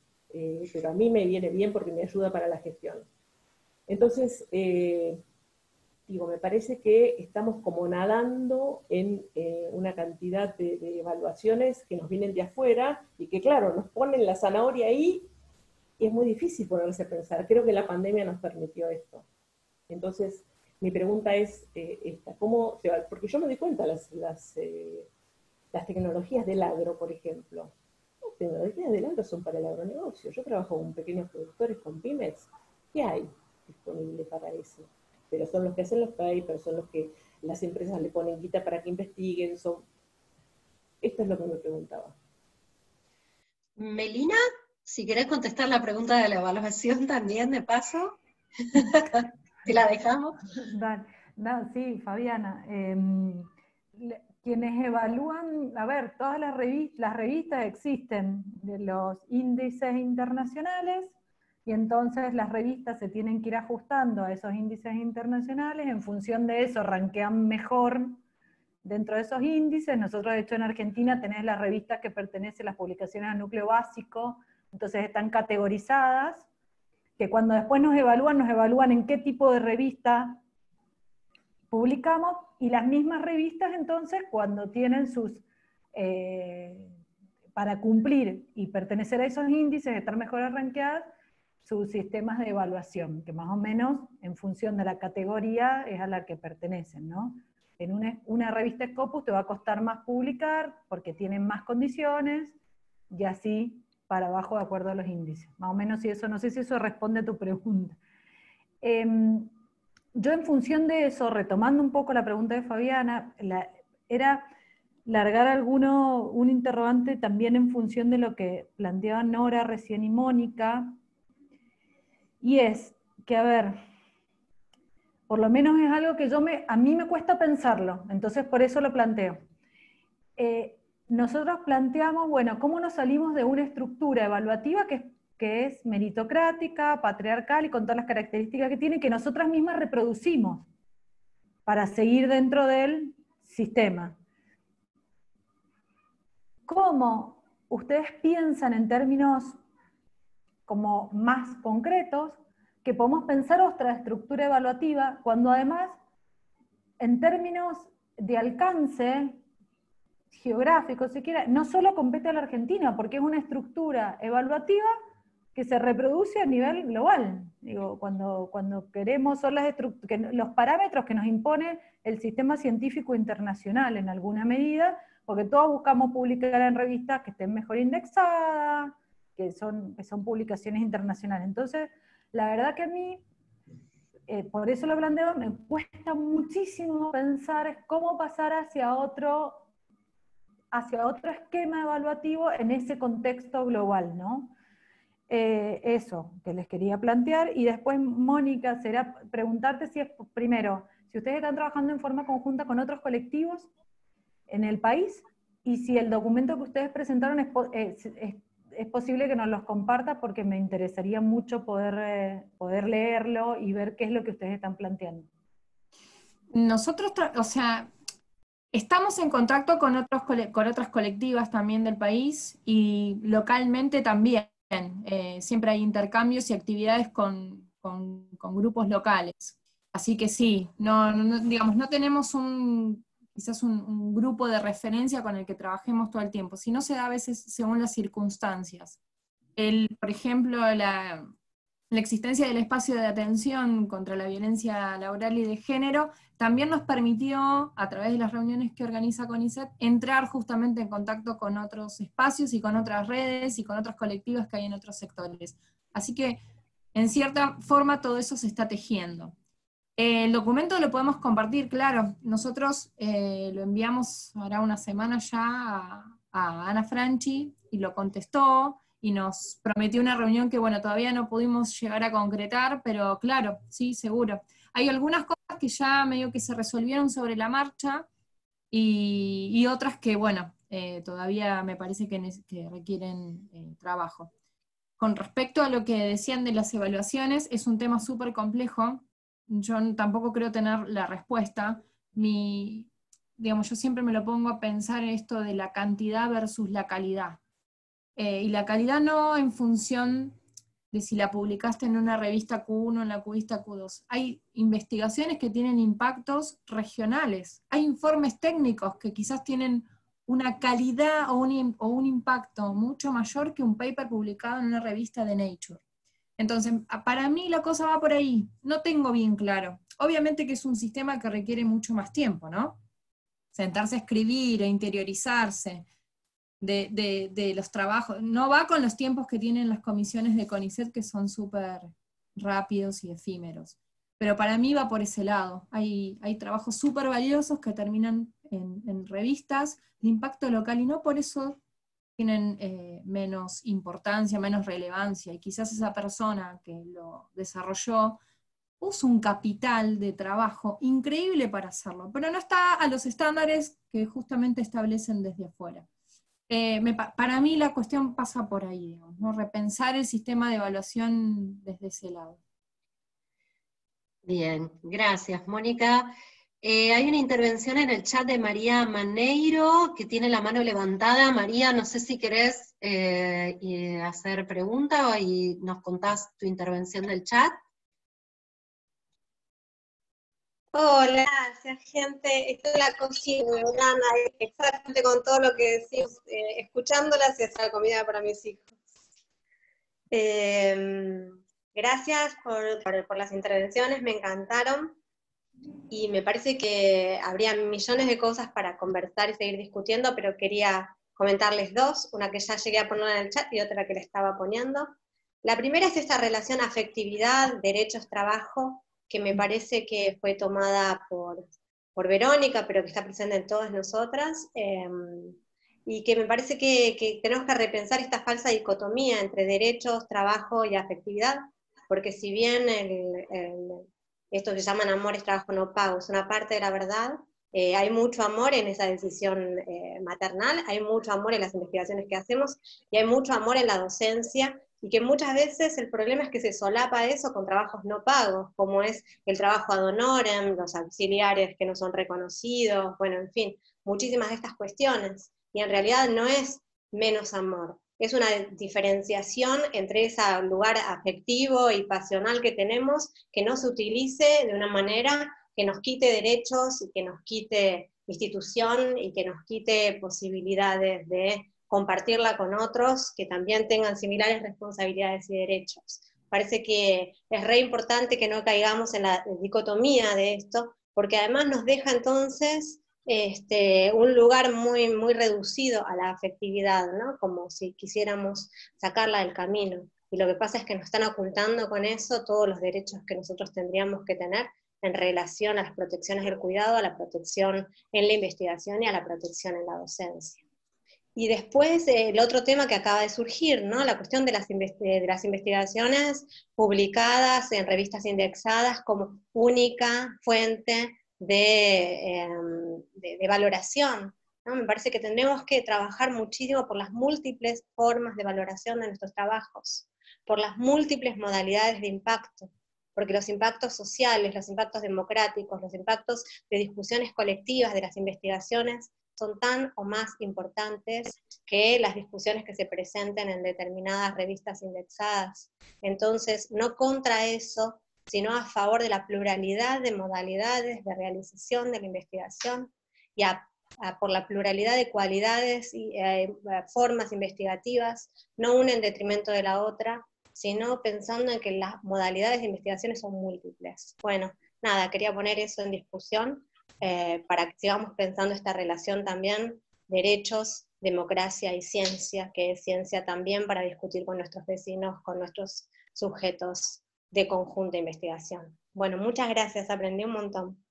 pero a mí me viene bien porque me ayuda para la gestión. Entonces, digo, me parece que estamos como nadando en una cantidad de evaluaciones que nos vienen de afuera, y que claro, nos ponen la zanahoria ahí y es muy difícil ponerse a pensar. Creo que la pandemia nos permitió esto. Entonces, mi pregunta es esta, ¿cómo se va? Porque yo me di cuenta, las tecnologías del agro, por ejemplo, las tecnologías del agro son para el agronegocio. Yo trabajo con pequeños productores, con pymes. ¿Qué hay disponible para eso? Pero son los que hacen los papers, son los que las empresas le ponen guita para que investiguen. Esto es lo que me preguntaba. Melina, si querés contestar la pregunta de la evaluación también, de paso, te la dejamos. Sí, Fabiana. Quienes evalúan, a ver, todas las revistas existen de los índices internacionales, y entonces las revistas se tienen que ir ajustando a esos índices internacionales, en función de eso rankean mejor dentro de esos índices. Nosotros, de hecho, en Argentina tenés las revistas que pertenecen, las publicaciones al núcleo básico, entonces están categorizadas, que cuando después nos evalúan en qué tipo de revista publicamos, y las mismas revistas entonces, cuando tienen sus, para cumplir y pertenecer a esos índices, estar mejor rankeadas, sus sistemas de evaluación, que más o menos, en función de la categoría, es a la que pertenecen, ¿no? En una revista Scopus te va a costar más publicar, porque tienen más condiciones, y así para abajo de acuerdo a los índices. Más o menos, no sé si eso responde a tu pregunta. Yo, en función de eso, retomando un poco la pregunta de Fabiana, era largar un interrogante también en función de lo que planteaban Nora recién y Mónica, y es que, a ver, por lo menos es algo que a mí me cuesta pensarlo, entonces por eso lo planteo. Nosotros planteamos, bueno, ¿cómo nos salimos de una estructura evaluativa que es meritocrática, patriarcal y con todas las características que tiene, que nosotras mismas reproducimos para seguir dentro del sistema? ¿Cómo ustedes piensan en términos como más concretos que podemos pensar otra estructura evaluativa, cuando además, en términos de alcance geográfico, si quiera, no solo compete a la Argentina, porque es una estructura evaluativa que se reproduce a nivel global? Digo, cuando queremos, son los parámetros que nos impone el sistema científico internacional en alguna medida, porque todos buscamos publicar en revistas que estén mejor indexadas, que son publicaciones internacionales. Entonces, la verdad que a mí, por eso lo planteo, me cuesta muchísimo pensar cómo pasar hacia otro esquema evaluativo en ese contexto global, ¿no? Eso que les quería plantear. Y después, Mónica, será preguntarte si primero, si ustedes están trabajando en forma conjunta con otros colectivos en el país, y si el documento que ustedes presentaron es posible que nos los comparta, porque me interesaría mucho poder leerlo y ver qué es lo que ustedes están planteando. Nosotros, estamos en contacto con otras colectivas también del país, y localmente también. Siempre hay intercambios y actividades con grupos locales. Así que sí, digamos, no tenemos quizás un grupo de referencia con el que trabajemos todo el tiempo, sino se da a veces según las circunstancias. Por ejemplo, la existencia del espacio de atención contra la violencia laboral y de género también nos permitió, a través de las reuniones que organiza CONICET, entrar justamente en contacto con otros espacios y con otras redes y con otros colectivos que hay en otros sectores. Así que, en cierta forma, todo eso se está tejiendo. El documento lo podemos compartir, claro. Nosotros lo enviamos ahora una semana ya a Ana Franchi, y lo contestó, y nos prometió una reunión que, bueno, todavía no pudimos llegar a concretar, pero claro, sí, seguro. Hay algunas cosas que ya medio que se resolvieron sobre la marcha, y otras que, bueno, todavía me parece que requieren trabajo. Con respecto a lo que decían de las evaluaciones, es un tema súper complejo. Yo tampoco creo tener la respuesta. Digamos, yo siempre me lo pongo a pensar en esto de la cantidad versus la calidad. Y la calidad no en función de si la publicaste en una revista Q1 o en la revista Q2. Hay investigaciones que tienen impactos regionales. Hay informes técnicos que quizás tienen una calidad o un impacto mucho mayor que un paper publicado en una revista de Nature. Entonces, para mí la cosa va por ahí, no tengo bien claro. Obviamente que es un sistema que requiere mucho más tiempo, ¿no? Sentarse a escribir, a interiorizarse de los trabajos. No va con los tiempos que tienen las comisiones de CONICET, que son súper rápidos y efímeros. Pero para mí va por ese lado. Hay trabajos súper valiosos que terminan en revistas de impacto local, y no por eso tienen menos importancia, menos relevancia, y quizás esa persona que lo desarrolló puso un capital de trabajo increíble para hacerlo, pero no está a los estándares que justamente establecen desde afuera. Para mí la cuestión pasa por ahí, digamos, ¿no? Repensar el sistema de evaluación desde ese lado. Bien, gracias, Mónica. Hay una intervención en el chat de María Maneiro, que tiene la mano levantada. María, no sé si querés hacer pregunta y nos contás tu intervención del chat. Hola, gracias, gente. Estoy en la cocina, exactamente con todo lo que decís, escuchándolas y hacer comida para mis hijos. Gracias por las intervenciones, me encantaron, y me parece que habría millones de cosas para conversar y seguir discutiendo, pero quería comentarles dos, una que ya llegué a poner en el chat y otra que le estaba poniendo. La primera es esta relación afectividad, derechos, trabajo, que me parece que fue tomada por Verónica, pero que está presente en todas nosotras, y que me parece que tenemos que repensar esta falsa dicotomía entre derechos, trabajo y afectividad, porque si bien esto que llaman amor es trabajo no pago, es una parte de la verdad, hay mucho amor en esa decisión maternal, hay mucho amor en las investigaciones que hacemos, y hay mucho amor en la docencia, y que muchas veces el problema es que se solapa eso con trabajos no pagos, como es el trabajo ad honorem, los auxiliares que no son reconocidos, bueno, en fin, muchísimas de estas cuestiones, y en realidad no es menos amor, es una diferenciación entre ese lugar afectivo y pasional que tenemos, que no se utilice de una manera que nos quite derechos, y que nos quite institución, y que nos quite posibilidades de compartirla con otros que también tengan similares responsabilidades y derechos. Parece que es re importante que no caigamos en la dicotomía de esto, porque además nos deja entonces un lugar muy, muy reducido a la afectividad, ¿no? Como si quisiéramos sacarla del camino. Y lo que pasa es que nos están ocultando con eso todos los derechos que nosotros tendríamos que tener en relación a las protecciones del cuidado, a la protección en la investigación y a la protección en la docencia. Y después el otro tema que acaba de surgir, ¿no? La cuestión de las investigaciones publicadas en revistas indexadas como única fuente de valoración, ¿no? Me parece que tendremos que trabajar muchísimo por las múltiples formas de valoración de nuestros trabajos, por las múltiples modalidades de impacto, porque los impactos sociales, los impactos democráticos, los impactos de discusiones colectivas de las investigaciones son tan o más importantes que las discusiones que se presenten en determinadas revistas indexadas. Entonces, no contra eso, sino a favor de la pluralidad de modalidades de realización de la investigación, y por la pluralidad de cualidades y formas investigativas, no una en detrimento de la otra, sino pensando en que las modalidades de investigaciones son múltiples. Bueno, nada, quería poner eso en discusión, para que sigamos pensando esta relación también, derechos, democracia y ciencia, que es ciencia también para discutir con nuestros vecinos, con nuestros sujetos de conjunta investigación. Bueno, muchas gracias, aprendí un montón.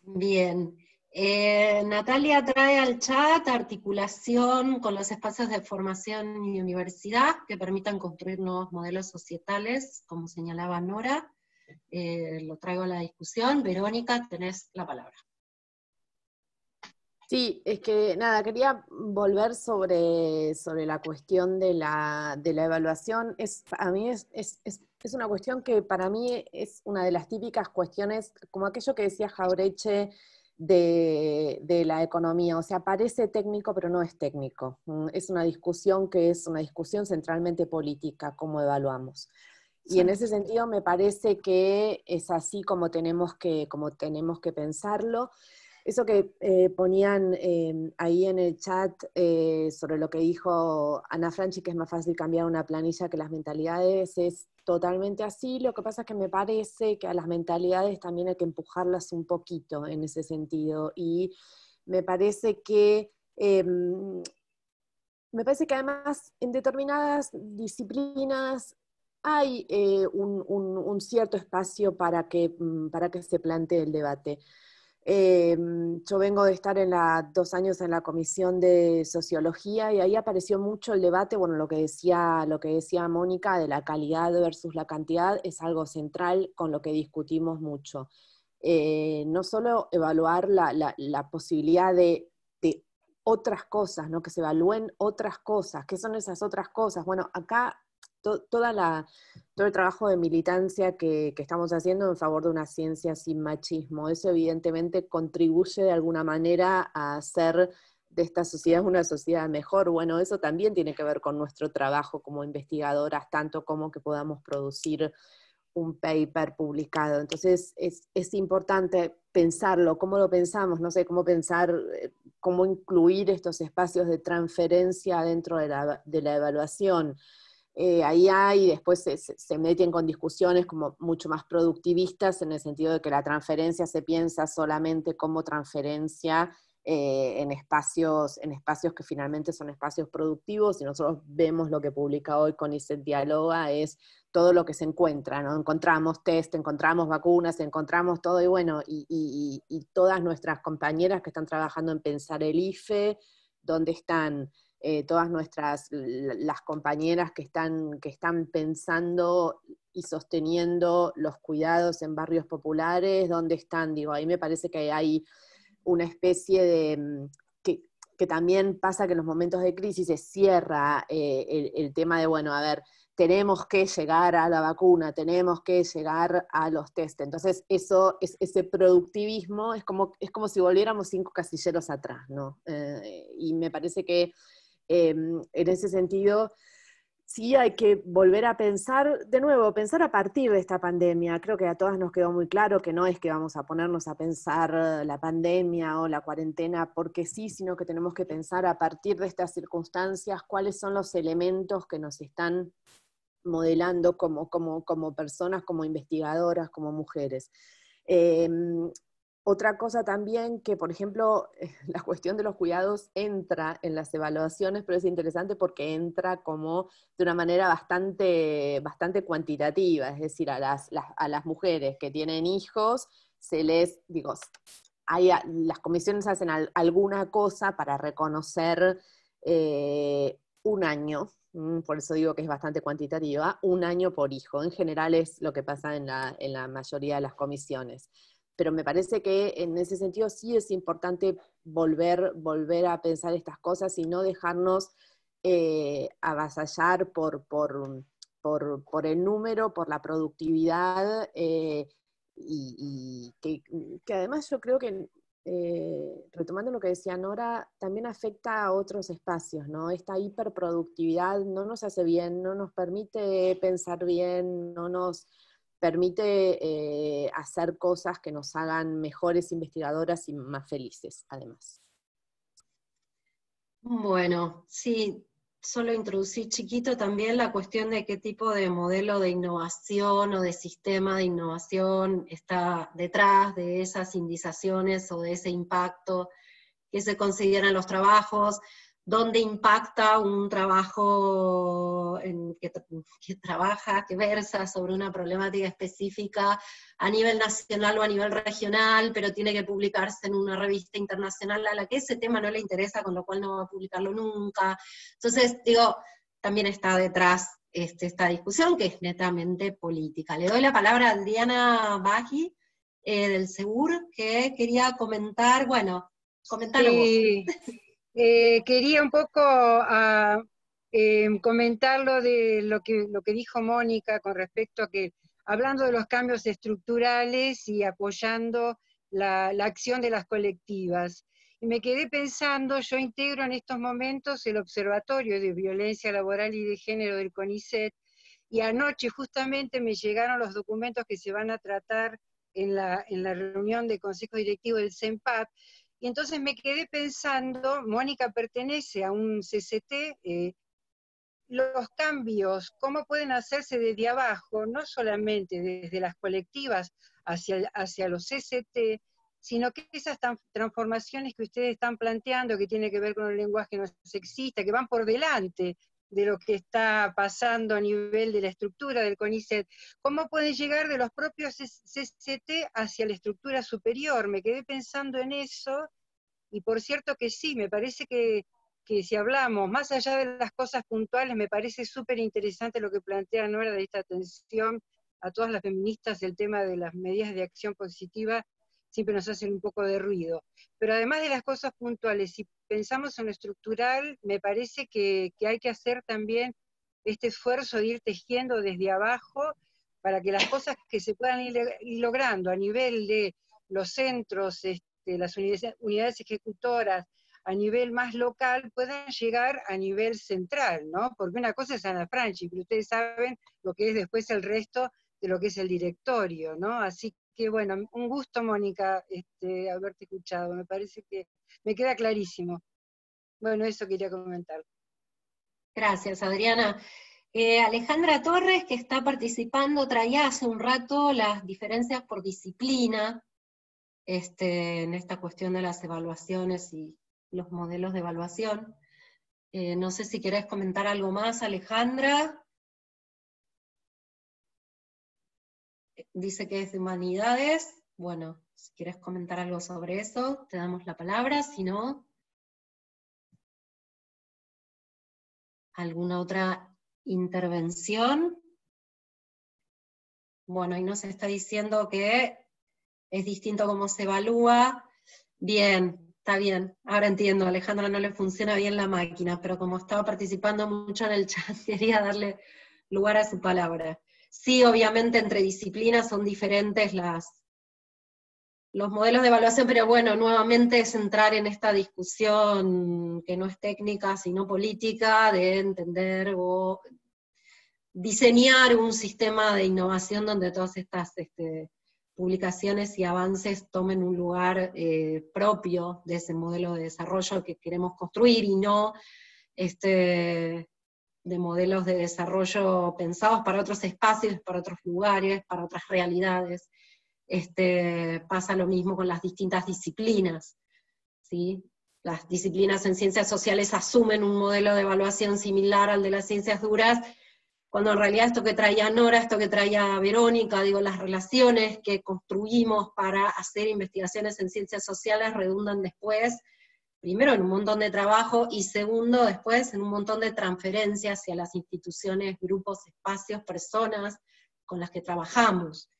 Bien. Natalia trae al chat articulación con los espacios de formación y universidad que permitan construir nuevos modelos societales, como señalaba Nora. Lo traigo a la discusión. Verónica, tenés la palabra. Sí, es que nada, quería volver sobre la cuestión de la evaluación. A mí es una cuestión que para mí es una de las típicas cuestiones, como aquello que decía Jauretche de la economía, o sea, parece técnico pero no es técnico. Es una discusión que es una discusión centralmente política, cómo evaluamos. Y en ese sentido me parece que es así como tenemos que pensarlo. Eso que ponían ahí en el chat sobre lo que dijo Ana Franchi, que es más fácil cambiar una planilla que las mentalidades, es totalmente así. Lo que pasa es que me parece que a las mentalidades también hay que empujarlas un poquito en ese sentido. Y me parece que además en determinadas disciplinas hay un cierto espacio para que se plantee el debate. Yo vengo de estar 2 años en la Comisión de Sociología y ahí apareció mucho el debate, bueno, lo que decía Mónica de la calidad versus la cantidad es algo central con lo que discutimos mucho. No solo evaluar la posibilidad de otras cosas, ¿no? Que se evalúen otras cosas. ¿Qué son esas otras cosas? Bueno, acá todo el trabajo de militancia que estamos haciendo en favor de una ciencia sin machismo, eso evidentemente contribuye de alguna manera a hacer de esta sociedad una sociedad mejor. Bueno, eso también tiene que ver con nuestro trabajo como investigadoras, tanto como que podamos producir un paper publicado. Entonces es importante pensarlo, cómo lo pensamos, no sé, cómo pensar, cómo incluir estos espacios de transferencia dentro de la evaluación. Ahí después se meten con discusiones como mucho más productivistas, en el sentido de que la transferencia se piensa solamente como transferencia en espacios que finalmente son espacios productivos, y nosotros vemos lo que publica hoy CONICET Dialoga, es todo lo que se encuentra, ¿no? Encontramos test, encontramos vacunas, encontramos todo, y bueno, y todas nuestras compañeras que están trabajando en pensar el IFE, ¿dónde están? Todas las compañeras que están pensando y sosteniendo los cuidados en barrios populares, ¿dónde están? Digo, ahí me parece que hay una especie de, que también pasa que en los momentos de crisis se cierra el tema de, bueno, a ver, tenemos que llegar a la vacuna, tenemos que llegar a los test. Entonces ese productivismo es como si volviéramos 5 casilleros atrás, ¿no? Y me parece que en ese sentido sí hay que volver a pensar, de nuevo, pensar a partir de esta pandemia. Creo que a todas nos quedó muy claro que no es que vamos a ponernos a pensar la pandemia o la cuarentena porque sí, sino que tenemos que pensar a partir de estas circunstancias cuáles son los elementos que nos están modelando como personas, como investigadoras, como mujeres. Otra cosa también que, por ejemplo, la cuestión de los cuidados entra en las evaluaciones, pero es interesante porque entra como de una manera bastante cuantitativa, es decir, a las mujeres que tienen hijos, las comisiones hacen alguna cosa para reconocer un año, por eso digo que es bastante cuantitativa, 1 año por hijo. En general es lo que pasa en la mayoría de las comisiones. Pero me parece que en ese sentido sí es importante volver a pensar estas cosas y no dejarnos avasallar por el número, por la productividad, y que además yo creo que, retomando lo que decía Nora, también afecta a otros espacios, ¿no? Esta hiperproductividad no nos hace bien, no nos permite pensar bien, no nos permite hacer cosas que nos hagan mejores investigadoras y más felices, además. Bueno, sí, solo introducí chiquito también la cuestión de qué tipo de modelo de innovación o de sistema de innovación está detrás de esas indizaciones o de ese impacto que se consideran los trabajos, dónde impacta un trabajo que versa sobre una problemática específica a nivel nacional o a nivel regional, pero tiene que publicarse en una revista internacional a la que ese tema no le interesa, con lo cual no va a publicarlo nunca. Entonces, digo, también está detrás esta discusión que es netamente política. Le doy la palabra a Adriana Baggi, del SEUR, que quería comentar, bueno, comentalo vos. Quería un poco comentar lo que dijo Mónica con respecto a que, hablando de los cambios estructurales y apoyando la acción de las colectivas. Y me quedé pensando, yo integro en estos momentos el Observatorio de Violencia Laboral y de Género del CONICET, y anoche justamente me llegaron los documentos que se van a tratar en la reunión de Consejo Directivo del CENPAP, Y entonces me quedé pensando, Mónica pertenece a un CCT, los cambios, cómo pueden hacerse desde abajo, no solamente desde las colectivas hacia los CCT, sino que esas transformaciones que ustedes están planteando, que tiene que ver con un lenguaje no sexista, que van por delante de lo que está pasando a nivel de la estructura del CONICET, ¿cómo pueden llegar de los propios CCT hacia la estructura superior? Me quedé pensando en eso, y por cierto que sí, me parece que si hablamos más allá de las cosas puntuales, me parece súper interesante lo que plantea Nora de esta atención a todas las feministas, el tema de las medidas de acción positiva, siempre nos hacen un poco de ruido. Pero además de las cosas puntuales, si pensamos en lo estructural, me parece que hay que hacer también este esfuerzo de ir tejiendo desde abajo para que las cosas que se puedan ir logrando a nivel de los centros, las unidades ejecutoras, a nivel más local, puedan llegar a nivel central, ¿no? Porque una cosa es Ana Franchi, pero ustedes saben lo que es después el resto de lo que es el directorio, ¿no? Así que bueno, un gusto, Mónica, haberte escuchado, me parece que me queda clarísimo. Bueno, eso quería comentar. Gracias, Adriana. Alejandra Torres, que está participando, traía hace un rato las diferencias por disciplina, en esta cuestión de las evaluaciones y los modelos de evaluación. No sé si querés comentar algo más, Alejandra. Dice que es de humanidades. Bueno, si quieres comentar algo sobre eso, te damos la palabra. Si no, ¿alguna otra intervención? Bueno, ahí nos está diciendo que es distinto cómo se evalúa. Bien, está bien. Ahora entiendo, a Alejandra no le funciona bien la máquina, pero como estaba participando mucho en el chat, quería darle lugar a su palabra. Sí, obviamente entre disciplinas son diferentes los modelos de evaluación, pero bueno, nuevamente es entrar en esta discusión que no es técnica, sino política, de entender o diseñar un sistema de innovación donde todas estas publicaciones y avances tomen un lugar propio de ese modelo de desarrollo que queremos construir, y no de modelos de desarrollo pensados para otros espacios, para otros lugares, para otras realidades. Pasa lo mismo con las distintas disciplinas, ¿sí? Las disciplinas en ciencias sociales asumen un modelo de evaluación similar al de las ciencias duras, cuando en realidad esto que traía Nora, esto que traía Verónica, digo, las relaciones que construimos para hacer investigaciones en ciencias sociales redundan después, primero en un montón de trabajo, y segundo después en un montón de transferencias hacia las instituciones, grupos, espacios, personas con las que trabajamos.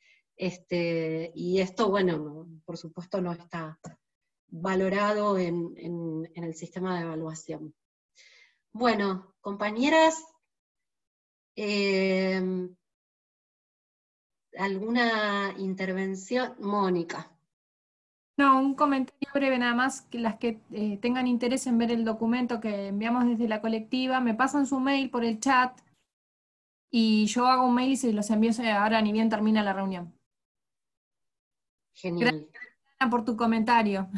Y esto, bueno, por supuesto no está valorado en el sistema de evaluación. Bueno, compañeras, ¿alguna intervención? Mónica. No, un comentario breve nada más, que las que tengan interés en ver el documento que enviamos desde la colectiva, me pasan su mail por el chat, y yo hago un mail y se los envío ahora ni bien termina la reunión. Genial. Gracias por tu comentario.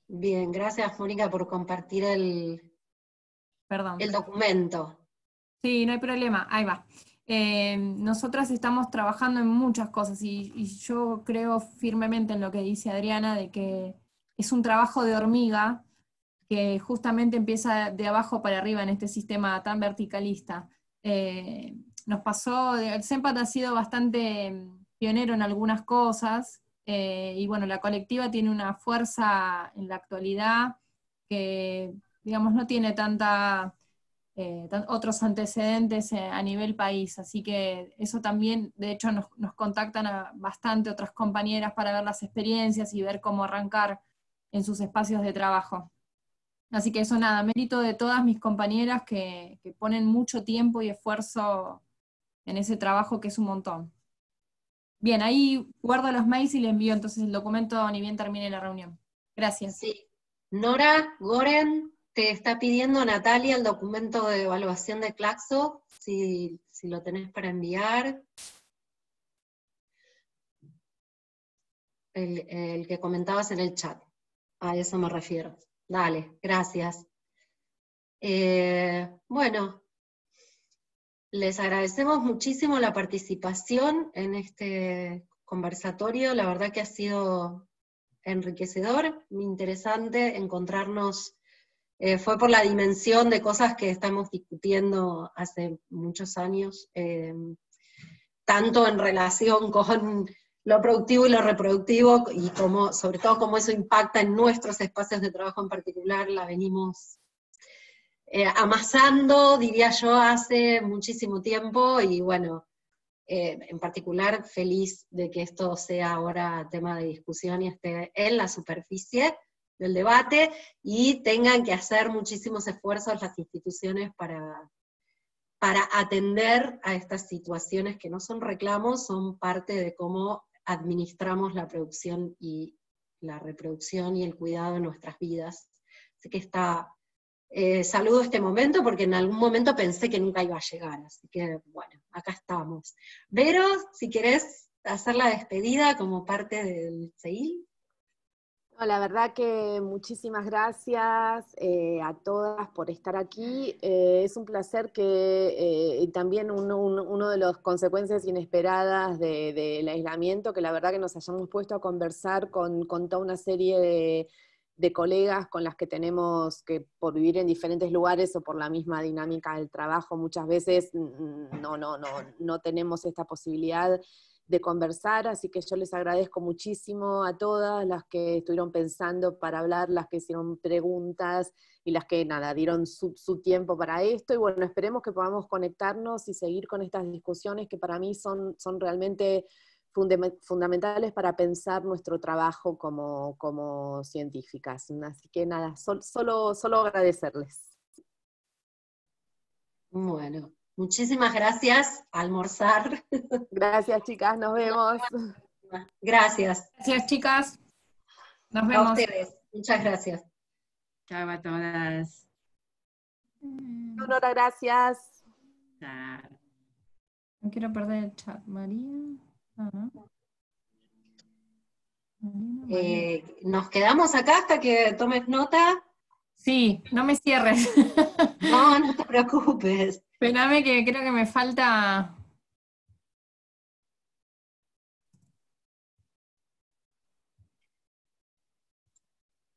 Bien, gracias Mónica por compartir el documento. Sí, no hay problema, ahí va. Nosotras estamos trabajando en muchas cosas, y yo creo firmemente en lo que dice Adriana, de que es un trabajo de hormiga que justamente empieza de abajo para arriba en este sistema tan verticalista. Nos pasó, el CEMPAT ha sido bastante pionero en algunas cosas, y bueno, la colectiva tiene una fuerza en la actualidad que, digamos, no tiene otros antecedentes a nivel país, así que eso también, de hecho, nos contactan bastante otras compañeras para ver las experiencias y ver cómo arrancar en sus espacios de trabajo. Así que eso nada, mérito de todas mis compañeras que ponen mucho tiempo y esfuerzo en ese trabajo, que es un montón. Bien, ahí guardo los mails y le envío entonces el documento ni bien termine la reunión. Gracias. Sí. Nora Goren, te está pidiendo Natalia el documento de evaluación de Claxo, si lo tenés para enviar. El que comentabas en el chat. A eso me refiero. Dale, gracias. Bueno, les agradecemos muchísimo la participación en este conversatorio. La verdad que ha sido enriquecedor, muy interesante encontrarnos. Fue por la dimensión de cosas que estamos discutiendo hace muchos años, tanto en relación con lo productivo y lo reproductivo, y cómo, sobre todo cómo eso impacta en nuestros espacios de trabajo en particular. La venimos amasando, diría yo, hace muchísimo tiempo, y bueno, en particular feliz de que esto sea ahora tema de discusión y esté en la superficie del debate, y tengan que hacer muchísimos esfuerzos las instituciones para atender a estas situaciones que no son reclamos, son parte de cómo administramos la producción y la reproducción y el cuidado de nuestras vidas. Así que saludo este momento, porque en algún momento pensé que nunca iba a llegar, así que bueno, acá estamos. Vero, si querés hacer la despedida como parte del CEIL. No, la verdad que muchísimas gracias a todas por estar aquí. Es un placer que también uno de las consecuencias inesperadas del aislamiento, que la verdad que nos hayamos puesto a conversar con toda una serie de colegas con las que tenemos que, por vivir en diferentes lugares o por la misma dinámica del trabajo, muchas veces no tenemos esta posibilidad de conversar, así que yo les agradezco muchísimo a todas las que estuvieron pensando para hablar, las que hicieron preguntas, y las que dieron su tiempo para esto, y bueno, esperemos que podamos conectarnos y seguir con estas discusiones que para mí son realmente fundamentales para pensar nuestro trabajo como científicas. Así que nada, solo agradecerles. Bueno, muchísimas gracias. A almorzar. Gracias, chicas, nos vemos. Gracias. Gracias, chicas. Nos vemos. A ustedes. Muchas gracias. Chao a todas. Nora, gracias. Chao. No quiero perder el chat. María. ¿Nos quedamos acá hasta que tomes nota? Sí, no me cierres. No te preocupes. Espérame que creo que me falta...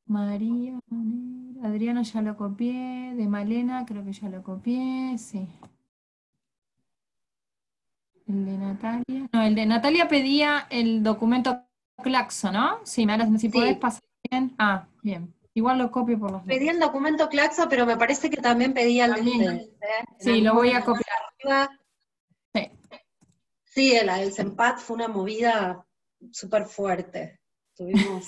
María, Adriano ya lo copié, de Malena creo que ya lo copié, sí. El de Natalia. No, el de Natalia pedía el documento Claxo, ¿no? Sí, si podés pasar bien. Ah, bien. Igual lo copio por los dos. Pedí el documento Claxo, pero me parece que también pedía el de... Sí, lo voy a copiar. Sí, el CEMPAT fue una movida súper fuerte. Tuvimos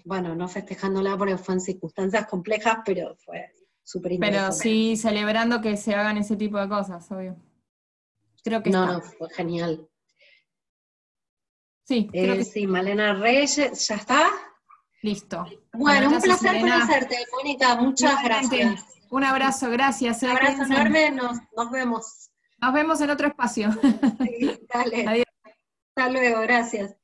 bueno, no festejándola porque fue en circunstancias complejas, pero fue súper interesante. Pero sí, celebrando que se hagan ese tipo de cosas, obvio. Creo que No, fue genial. Sí, creo que sí, Malena Reyes, ¿ya está? Listo. Bueno, un placer conocerte, Mónica, muchas gracias. Un abrazo, gracias. Un abrazo enorme, nos vemos. Nos vemos en otro espacio. Sí, dale. Adiós. Hasta luego, gracias.